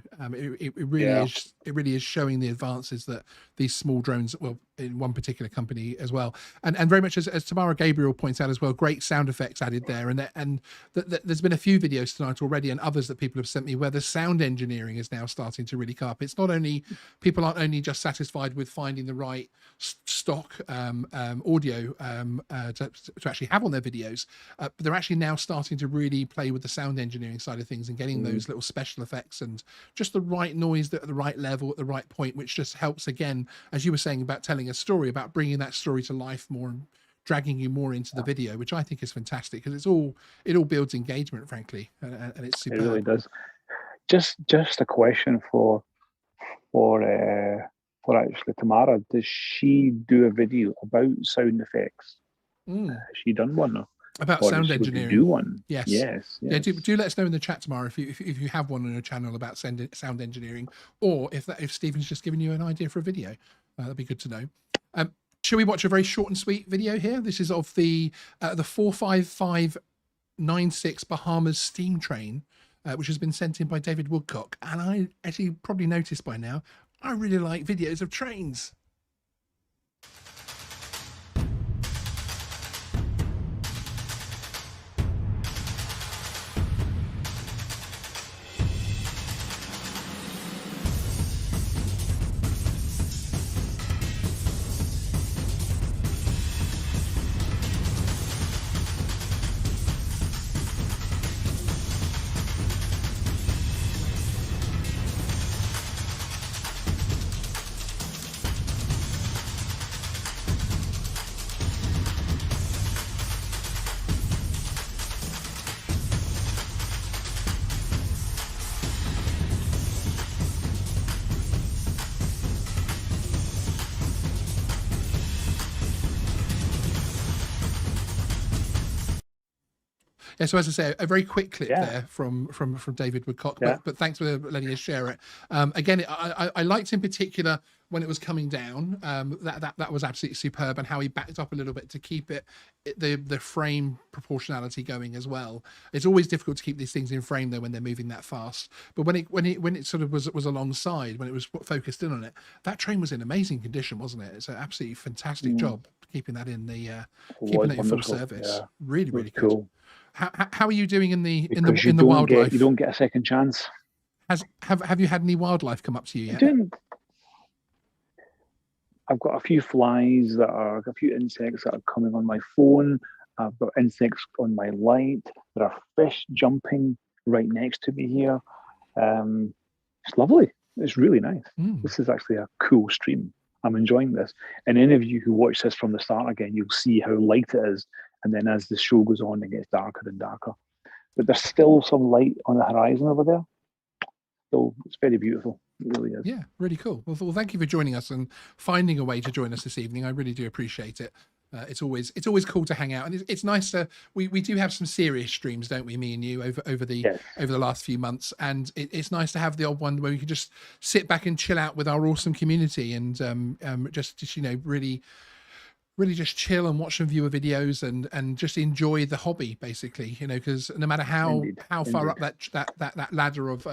It really is showing the advances that these small drones, well, in one particular company as well, and very much as Tamara Gabriel points out as well, great sound effects added there, and there's been a few videos tonight already and others that people have sent me where the sound engineering is now starting to really come up. It's not only, people aren't only just satisfied with finding the right stock audio to actually have on their videos, but they're actually now starting to really play with the sound engineering side of things and getting those little special effects and just the right noise at the right level at the right point, which just helps, again, as you were saying, about telling a story, about bringing that story to life more and dragging you more into the video, which I think is fantastic because it all builds engagement, frankly, and it's superb. It really does. Just a question for for actually Tamara, does she do a video about sound effects? Has she done one? About Or sound is she going to engineering. do one? Yes. Yes. Yeah, do let us know in the chat tomorrow if you have one on your channel about sound engineering, or if Stephen's just given you an idea for a video. That'd be good to know. Shall we watch a very short and sweet video here? This is of the 45596 Bahamas steam train, which has been sent in by David Woodcock. And I, as you probably noticed by now, I really like videos of trains. Yeah, so as I say, a very quick clip there from David Woodcock, but thanks for letting us share it. Again, I liked in particular when it was coming down, that was absolutely superb, and how he backed up a little bit to keep the frame proportionality going as well. It's always difficult to keep these things in frame though when they're moving that fast. But when it sort of was alongside, when it was focused in on it, that train was in amazing condition, wasn't it? It's an absolutely fantastic job keeping that in the keeping it in full service. Yeah. Really good. Cool. How are you doing in the wildlife? You don't get a second chance. Have you had any wildlife come up to you yet? I've got a few flies a few insects that are coming on my phone. I've got insects on my light. There are fish jumping right next to me here. It's lovely. It's really nice. This is actually a cool stream. I'm enjoying this. And any of you who watch this from the start again, you'll see how light it is. And then as the show goes on, it gets darker and darker. But there's still some light on the horizon over there. So it's very beautiful. It really is. Yeah, really cool. Well, thank you for joining us and finding a way to join us this evening. I really do appreciate it. It's always cool to hang out, and it's nice to we do have some serious streams, don't we, me and you, over the last few months, and it's nice to have the odd one where we can just sit back and chill out with our awesome community and just really just chill and watch some viewer videos and just enjoy the hobby, basically, because no matter how far up that ladder of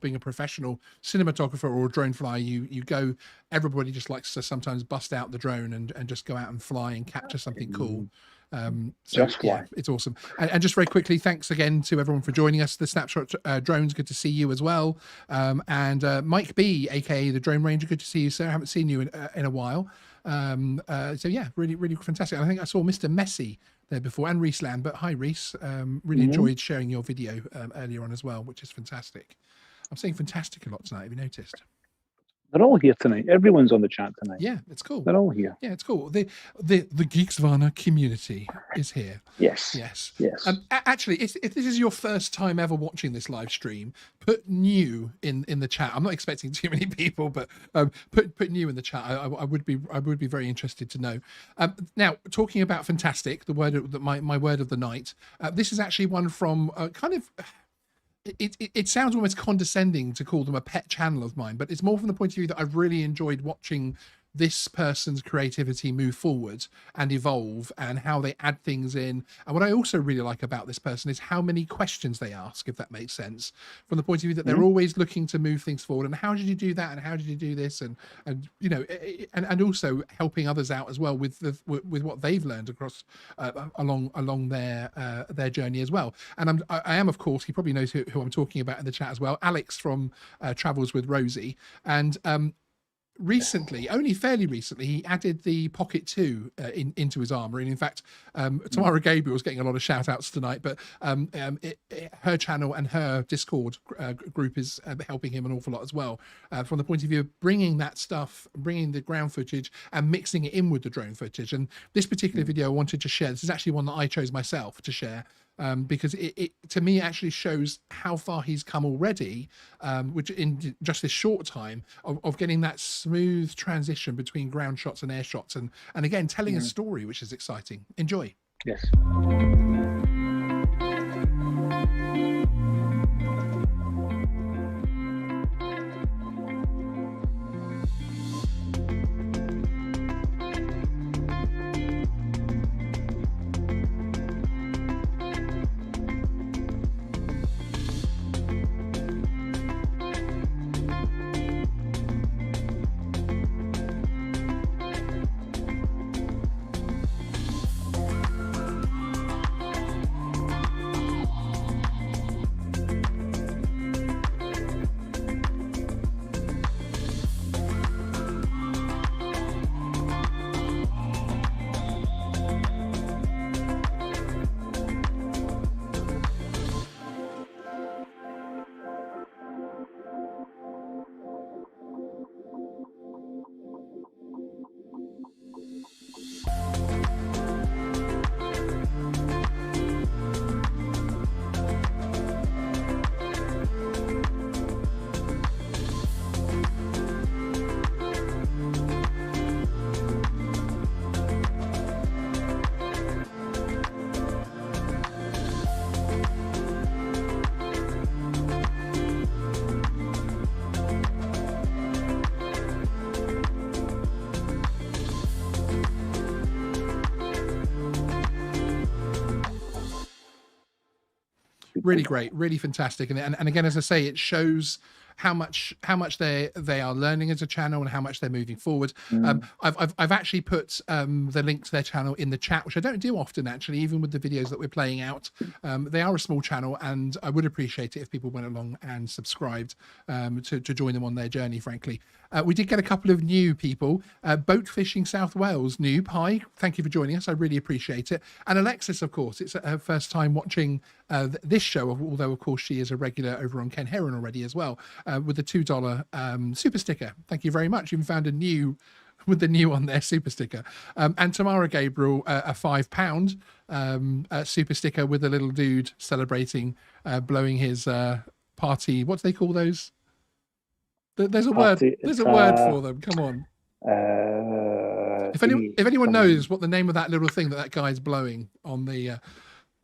being a professional cinematographer or a drone flyer you go, everybody just likes to sometimes bust out the drone and just go out and fly and capture something cool. It's awesome. And just very quickly, thanks again to everyone for joining us. The Snapshot Drones, good to see you as well. And Mike B, aka the Drone Ranger, good to see you, sir. I haven't seen you in a while. So yeah, really fantastic. I think I saw Mr. Messi there before, and Reese Land, but hi Reese. Really enjoyed sharing your video earlier on as well, which is fantastic. I'm saying fantastic a lot tonight, have you noticed? They're all here tonight. Everyone's on the chat tonight. Yeah, it's cool. They're all here. Yeah, it's cool. The Geeksvana community is here. Yes. Actually, if this is your first time ever watching this live stream, put new in the chat. I'm not expecting too many people, but put new in the chat. I would be very interested to know. Now, talking about fantastic, my word of the night. This is actually one from kind of. It sounds almost condescending to call them a pet channel of mine, but it's more from the point of view that I've really enjoyed watching this person's creativity move forward and evolve, and how they add things in. And what I also really like about this person is how many questions they ask, if that makes sense, from the point of view that they're always looking to move things forward. And how did you do that? And how did you do this? And also helping others out as well with what they've learned across along their journey as well. And I am, of course, he probably knows who I'm talking about in the chat as well, Alex from Travels with Rosie. And fairly recently, he added the Pocket 2 into his armor. And in fact, Tamara Gabriel was getting a lot of shout outs tonight, but her channel and her Discord group is helping him an awful lot as well, from the point of view of bringing that stuff, bringing the ground footage and mixing it in with the drone footage. And this particular video I wanted to share, this is actually one that I chose myself to share. because it to me actually shows how far he's come already, which in just this short time of getting that smooth transition between ground shots and air shots, and again telling a story, which is exciting. Enjoy. Yes. Really great, really fantastic, and again, as I say, it shows how much they are learning as a channel and how much they're moving forward. I've actually put the link to their channel in the chat, which I don't do often actually, even with the videos that we're playing out. They are a small channel, and I would appreciate it if people went along and subscribed to join them on their journey, frankly. We did get a couple of new people. Boat Fishing South Wales noob, hi, thank you for joining us, I really appreciate it. And Alexis, of course, it's her first time watching this show, although of course she is a regular over on Ken Heron already as well, with the $2 super sticker. Thank you very much. You've found a new with the new on there super sticker. And Tamara Gabriel, a £5 super sticker with a little dude celebrating, blowing his party. What do they call those? There's a word. There's a word for them. Come on. If anyone knows what the name of that little thing that guy's blowing on the,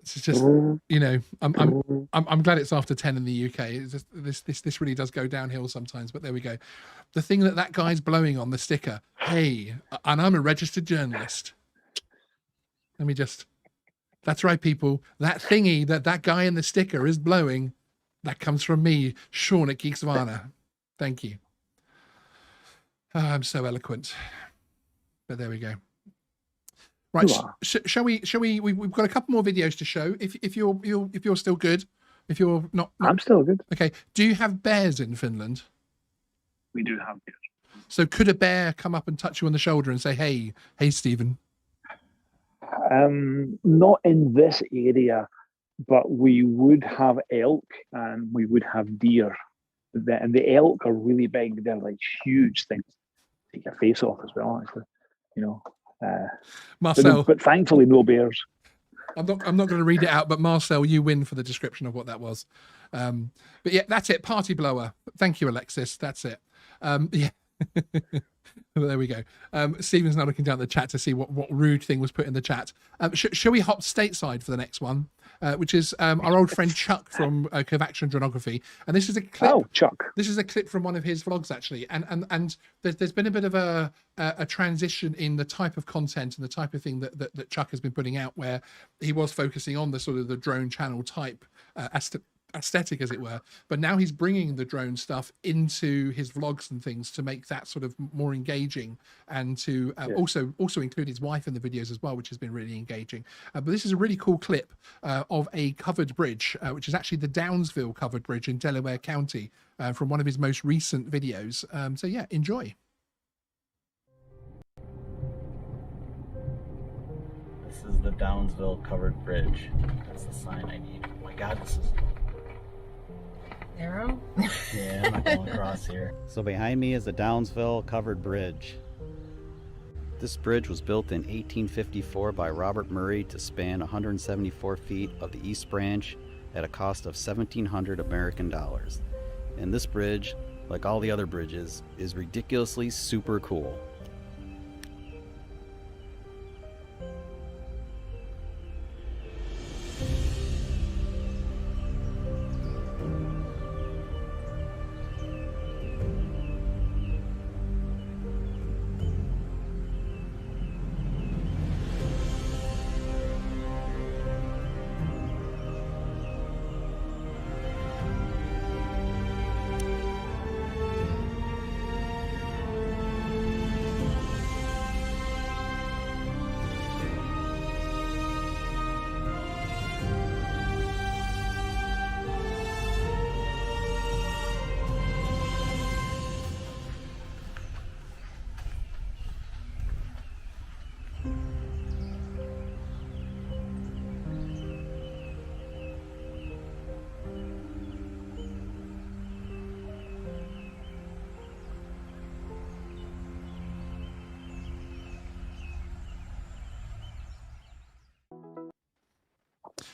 it's just, you know, I'm glad it's after 10 in the UK. It's just, this really does go downhill sometimes. But there we go. The thing that guy's blowing on the sticker. Hey, and I'm a registered journalist. Let me just. That's right, people. That thingy that guy in the sticker is blowing. That comes from me, Sean at Geeksvana. Thank you. Oh, I'm so eloquent. But there we go. Right, shall we? We've got a couple more videos to show. If you're still good, if you're not, I'm still good. Okay. Do you have bears in Finland? We do have bears. So could a bear come up and touch you on the shoulder and say, "Hey, Stephen"? Not in this area, but we would have elk and we would have deer. And the elk are really big. They're like huge things. Take your face off as well, actually. You know. Marcel, but thankfully no bears. I'm not going to read it out, but Marcel, you win for the description of what that was. But yeah, that's it. Party blower. Thank you, Alexis. That's it. Yeah. There we go. Stephen's now looking down the chat to see what rude thing was put in the chat. Shall we hop stateside for the next one, which is our old friend Chuck from CofC Dronography, and this is a clip. Oh, Chuck! This is a clip from one of his vlogs actually, and there's been a bit of a transition in the type of content and the type of thing that Chuck has been putting out, where he was focusing on the sort of the drone channel type aesthetic, as it were, but now he's bringing the drone stuff into his vlogs and things to make that sort of more engaging, and to also include his wife in the videos as well, which has been really engaging. But this is a really cool clip of a covered bridge, which is actually the Downsville covered bridge in Delaware County, from one of his most recent videos. So yeah, enjoy. This is the Downsville covered bridge. That's the sign I need. Oh my God, this is arrow? Yeah, I'm not going across here. So behind me is the Downsville covered bridge. This bridge was built in 1854 by Robert Murray to span 174 feet of the East Branch at a cost of $1,700 American dollars. And this bridge, like all the other bridges, is ridiculously super cool.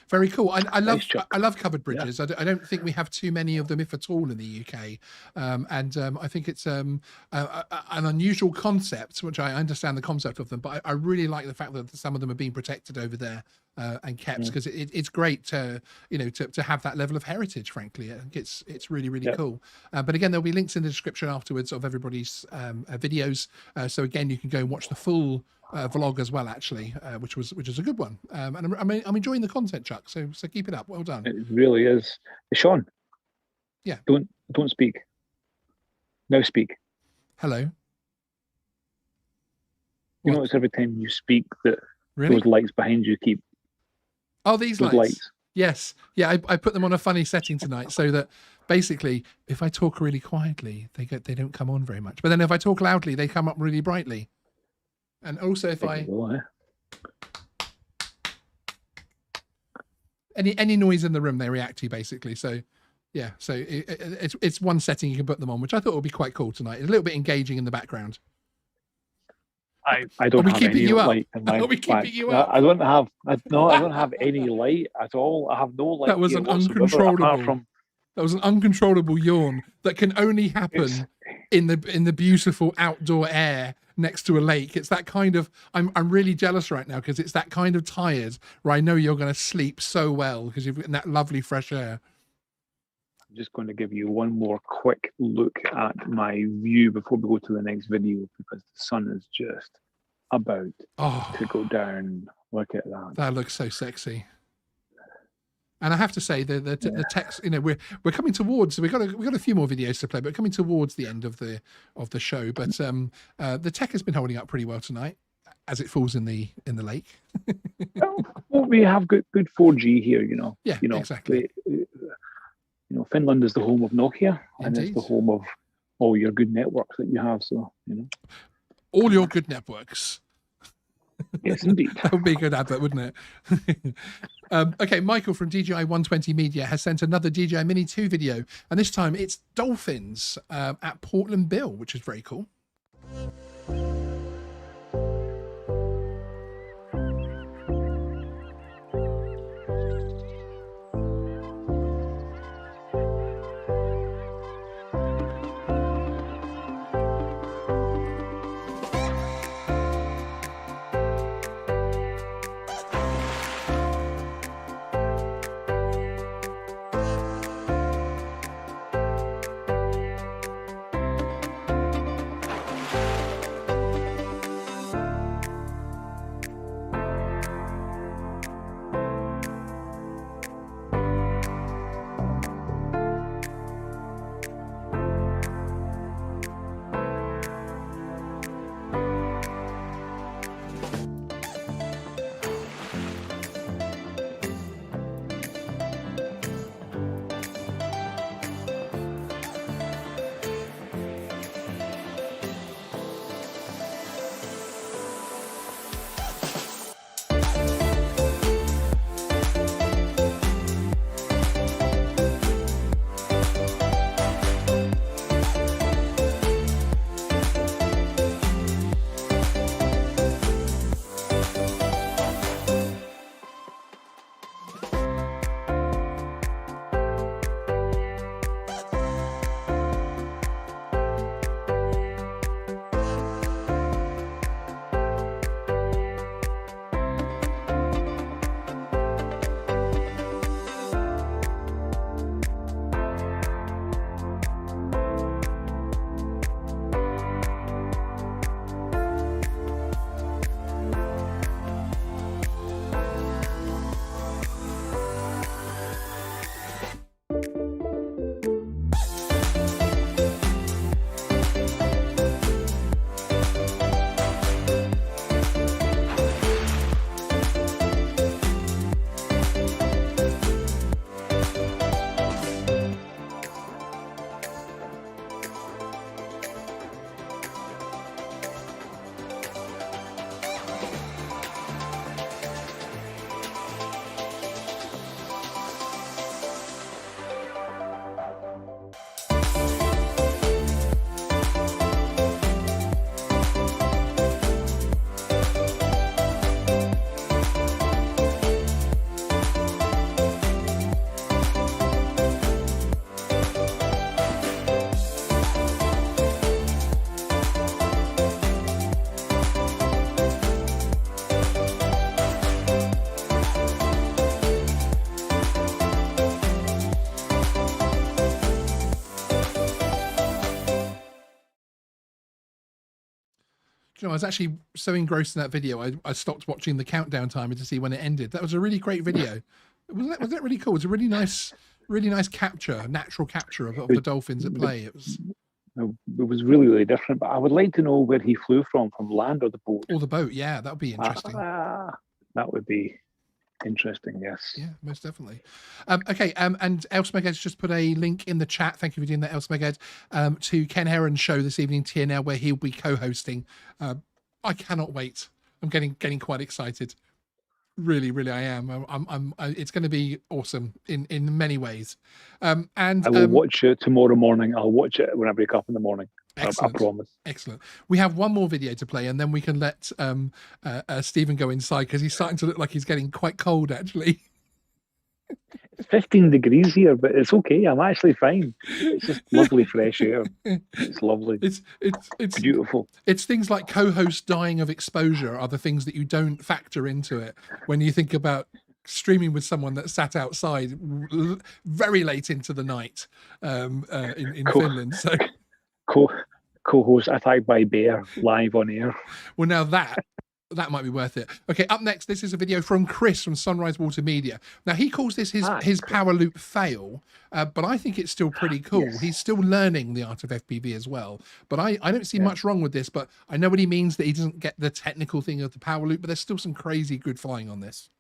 Very cool. I love Nice, Chuck. I love covered bridges. I don't think we have too many of them, if at all, in the UK. I think it's an unusual concept, which I understand the concept of them, but I really like the fact that some of them are being protected over there and kept, because it's great to to have that level of heritage. Frankly, I think it's really cool. But again, there'll be links in the description afterwards of everybody's videos. So again, you can go and watch the full vlog as well, actually, which is a good one. And I'm enjoying the content, Chuck. So keep it up. Well done. It really is. Sean. Yeah. Don't speak. No speak. Hello. You notice every time you speak that Really? those lights behind you keep. Oh, these Those lights. lights. Yes. Yeah, I put them on a funny setting tonight so that basically if I talk really quietly, they don't come on very much. But then if I talk loudly, they come up really brightly. And also if There you go, any noise in the room, they react to basically. So yeah, so it's one setting you can put them on, which I thought would be quite cool tonight. It's a little bit engaging in the background. I don't Are we have keeping any you up? light in my Are we keeping you No, up? I don't have any light at all. I have no light. That was here an whatsoever, uncontrollable. apart from That was an uncontrollable yawn that can only happen in the beautiful outdoor air next to a lake. It's that kind of, I'm really jealous right now because it's that kind of tired where I know you're going to sleep so well because you've in that lovely fresh air. I'm just going to give you one more quick look at my view before we go to the next video, because the sun is just about to go down. Look at that. That looks so sexy. And I have to say the text, we're coming towards, we've got a few more videos to play, but coming towards the end of the show. But the tech has been holding up pretty well tonight, as it falls in the lake. Well, we have good 4G here, Yeah, exactly. Finland is the home of Nokia, and Indeed. it's the home of all your good networks that you have. So All your good networks. Yes, indeed. That would be a good advert, wouldn't it? Okay, Michael from DJI 120 Media has sent another DJI Mini 2 video, and this time it's dolphins at Portland Bill, which is very cool. You know, I was actually so engrossed in that video, I stopped watching the countdown timer to see when it ended. That was a really great video. Was that really cool? It was a really nice capture, natural capture of the dolphins at play. It was really, really different. But I would like to know where he flew from land or the boat. Or the boat, yeah, that would be interesting. That would be interesting, yes. Yeah, most definitely. Okay, and Elsmeged's just put a link in the chat. Thank you for doing that, Elsmeged, to Ken Heron's show this evening, TNL, where he'll be co-hosting. I cannot wait. I'm getting quite excited. Really, really, I am. It's going to be awesome in many ways. And I will watch it tomorrow morning. I'll watch it when I wake up in the morning. Excellent. I promise. Excellent. We have one more video to play, and then we can let Stephen go inside, because he's starting to look like he's getting quite cold, actually. It's 15 degrees here, but it's okay. I'm actually fine. It's just lovely fresh air. It's lovely. It's beautiful. It's things like co-host dying of exposure are the things that you don't factor into it when you think about streaming with someone that sat outside very late into the night in Finland. So co-host attacked by bear live on air. Well, now that might be worth it. Okay, up next, this is a video from Chris from Sunrise Water Media. Now, he calls this his power loop fail, but I think it's still pretty cool. Yes. He's still learning the art of FPV as well. But I don't see much wrong with this, but I know what he means, that he doesn't get the technical thing of the power loop, but there's still some crazy good flying on this.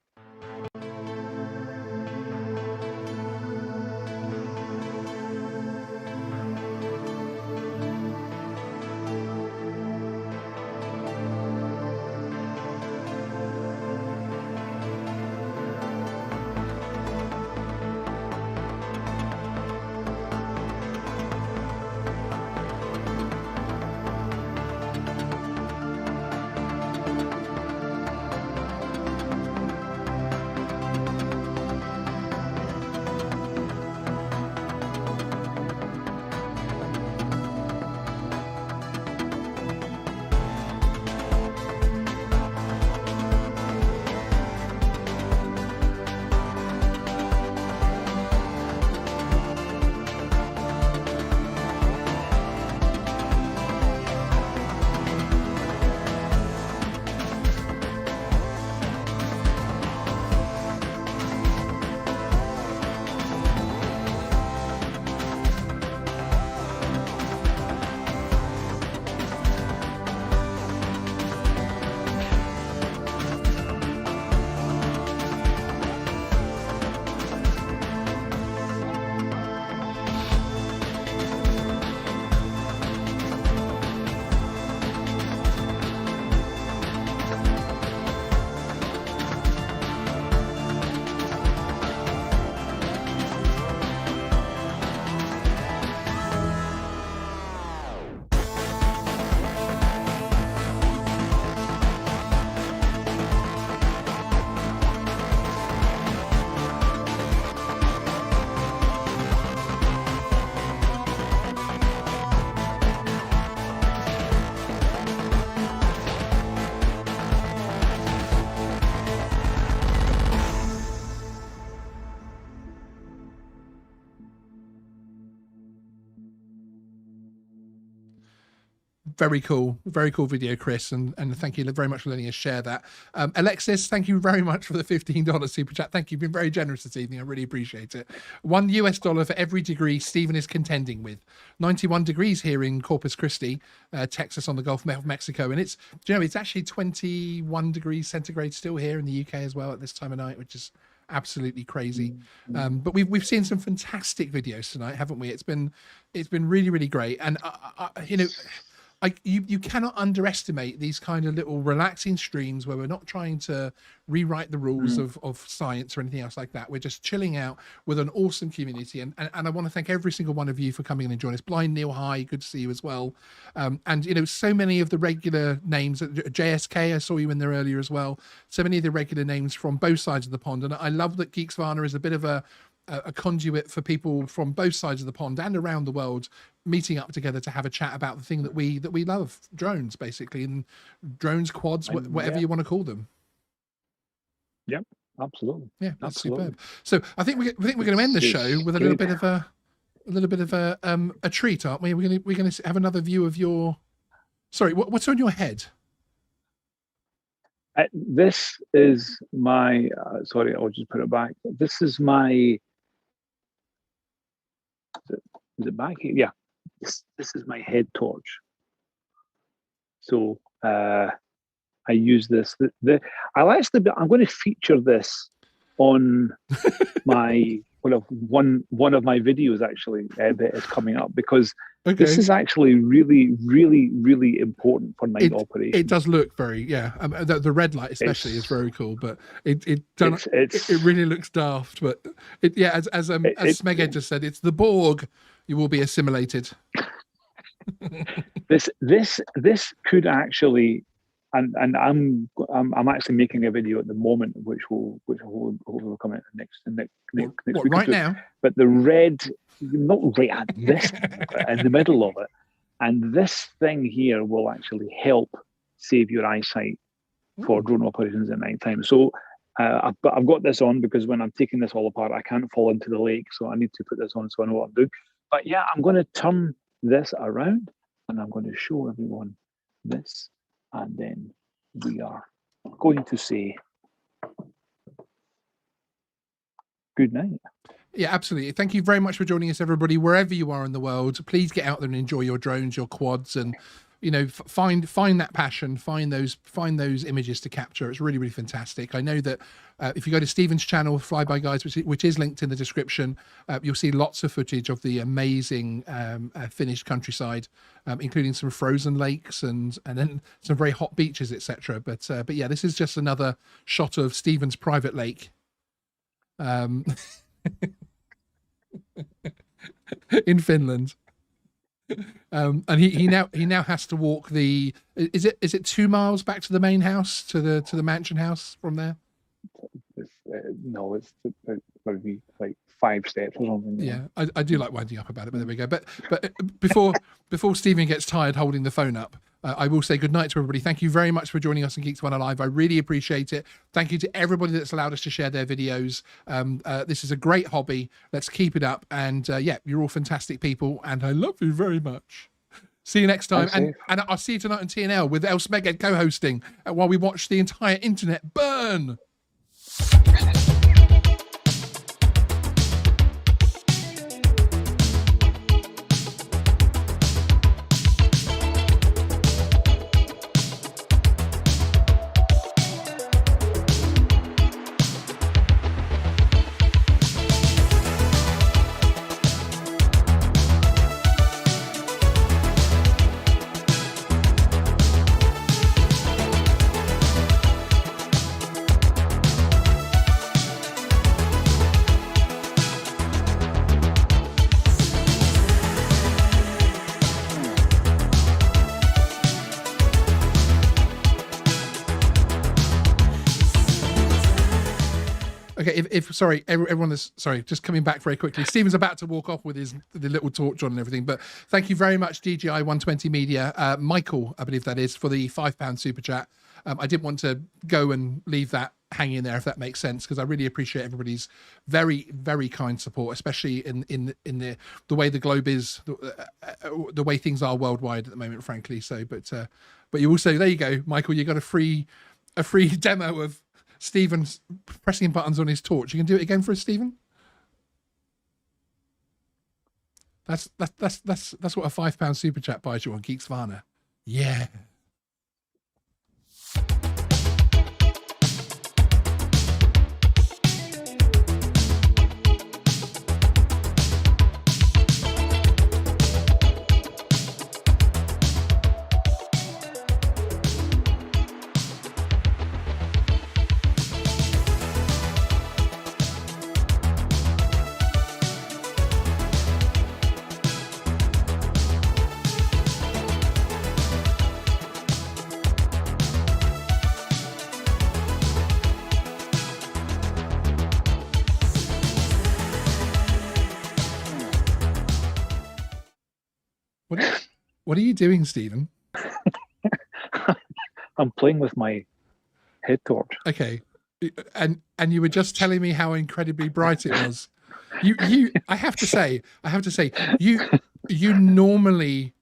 Very cool video, Chris, and thank you very much for letting us share that. Alexis, thank you very much for the $15 super chat. Thank you, you've been very generous this evening. I really appreciate it. $1 for every degree Stephen is contending with. 91 degrees here in Corpus Christi, Texas, on the Gulf of Mexico, and it's actually 21 degrees centigrade still here in the UK as well at this time of night, which is absolutely crazy. But we've seen some fantastic videos tonight, haven't we? It's been really, really great, and you cannot underestimate these kind of little relaxing streams where we're not trying to rewrite the rules of science or anything else like that. We're just chilling out with an awesome community. And I want to thank every single one of you for coming in and joining us. Blind Neil, hi, good to see you as well. And, so many of the regular names, JSK, I saw you in there earlier as well. So many of the regular names from both sides of the pond. And I love that Geeksvana is a bit of a conduit for people from both sides of the pond and around the world meeting up together to have a chat about the thing that we love, drones, basically, and drones, quads, whatever you want to call them. Yep, absolutely. Yeah, that's superb. So I think we're going to end the show with a little bit of a treat, aren't we? We're going to have another view of your. Sorry, what's on your head? This is my, sorry, I'll just put it back. This is my, is it back here? Yeah, this is my head torch. So I use this. I'm going to feature this on my one of my videos actually that is coming up, because this is actually really, really, really important for night operation. It does look very, the red light especially is very cool, but it really looks daft. But as Smeghead just said, it's the Borg. You will be assimilated. This could actually, and I'm actually making a video at the moment, which will hopefully come out next week. Right now? But the red, not right at this, in the middle of it, and this thing here will actually help save your eyesight for drone operations at night time. So I've got this on because when I'm taking this all apart, I can't fall into the lake, so I need to put this on so I know what I'm doing. But yeah, I'm going to turn this around and I'm going to show everyone this, and then we are going to say good night. Yeah, absolutely. Thank you very much for joining us, everybody. Wherever you are in the world, please get out there and enjoy your drones, your quads, and find that passion, find those images to capture. It's really, really fantastic. I know that if you go to Stephen's channel, Flyby Guys, which is linked in the description, you'll see lots of footage of the amazing finished countryside, including some frozen lakes and then some very hot beaches, etc. But yeah, this is just another shot of Stephen's private lake. In Finland. And he now has to walk the is it 2 miles back to the main house, to the mansion house from there? No, it's maybe like 5 steps or something. Yeah, I do like winding up about it, but there we go. But before Stephen gets tired holding the phone up, I will say good night to everybody. Thank you very much for joining us on Geeksvana Live. I really appreciate it. Thank you to everybody that's allowed us to share their videos. This is a great hobby. Let's keep it up. And yeah, you're all fantastic people, and I love you very much. See you next time. And I'll see you tonight on TNL with El Smeghead co-hosting while we watch the entire internet burn. Okay, everyone is just coming back very quickly. Stephen's about to walk off with the little torch on and everything, but thank you very much, DJI 120 Media, Michael, I believe that is, for the £5 super chat. I didn't want to go and leave that hanging there, if that makes sense, because I really appreciate everybody's very, very kind support, especially in the way the globe is, the way things are worldwide at the moment, frankly. So, but you also, there you go, Michael, you got a free demo of Stephen pressing buttons on his torch. You can do it again for us, Stephen. That's what a £5 super chat buys you on Geeksvana. Yeah. What are you doing, Stephen? I'm playing with my head torch. Okay, and you were just telling me how incredibly bright it was. I have to say, you normally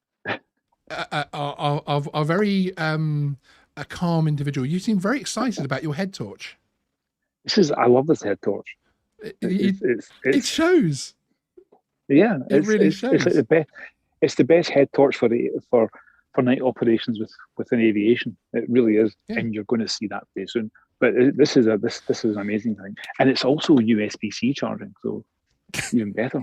are very a calm individual. You seem very excited about your head torch. I love this head torch. It shows. Yeah, it really shows. It's the best head torch for night operations within aviation. It really is, and you're going to see that very soon. But this is an amazing thing, and it's also USB-C charging, so even better.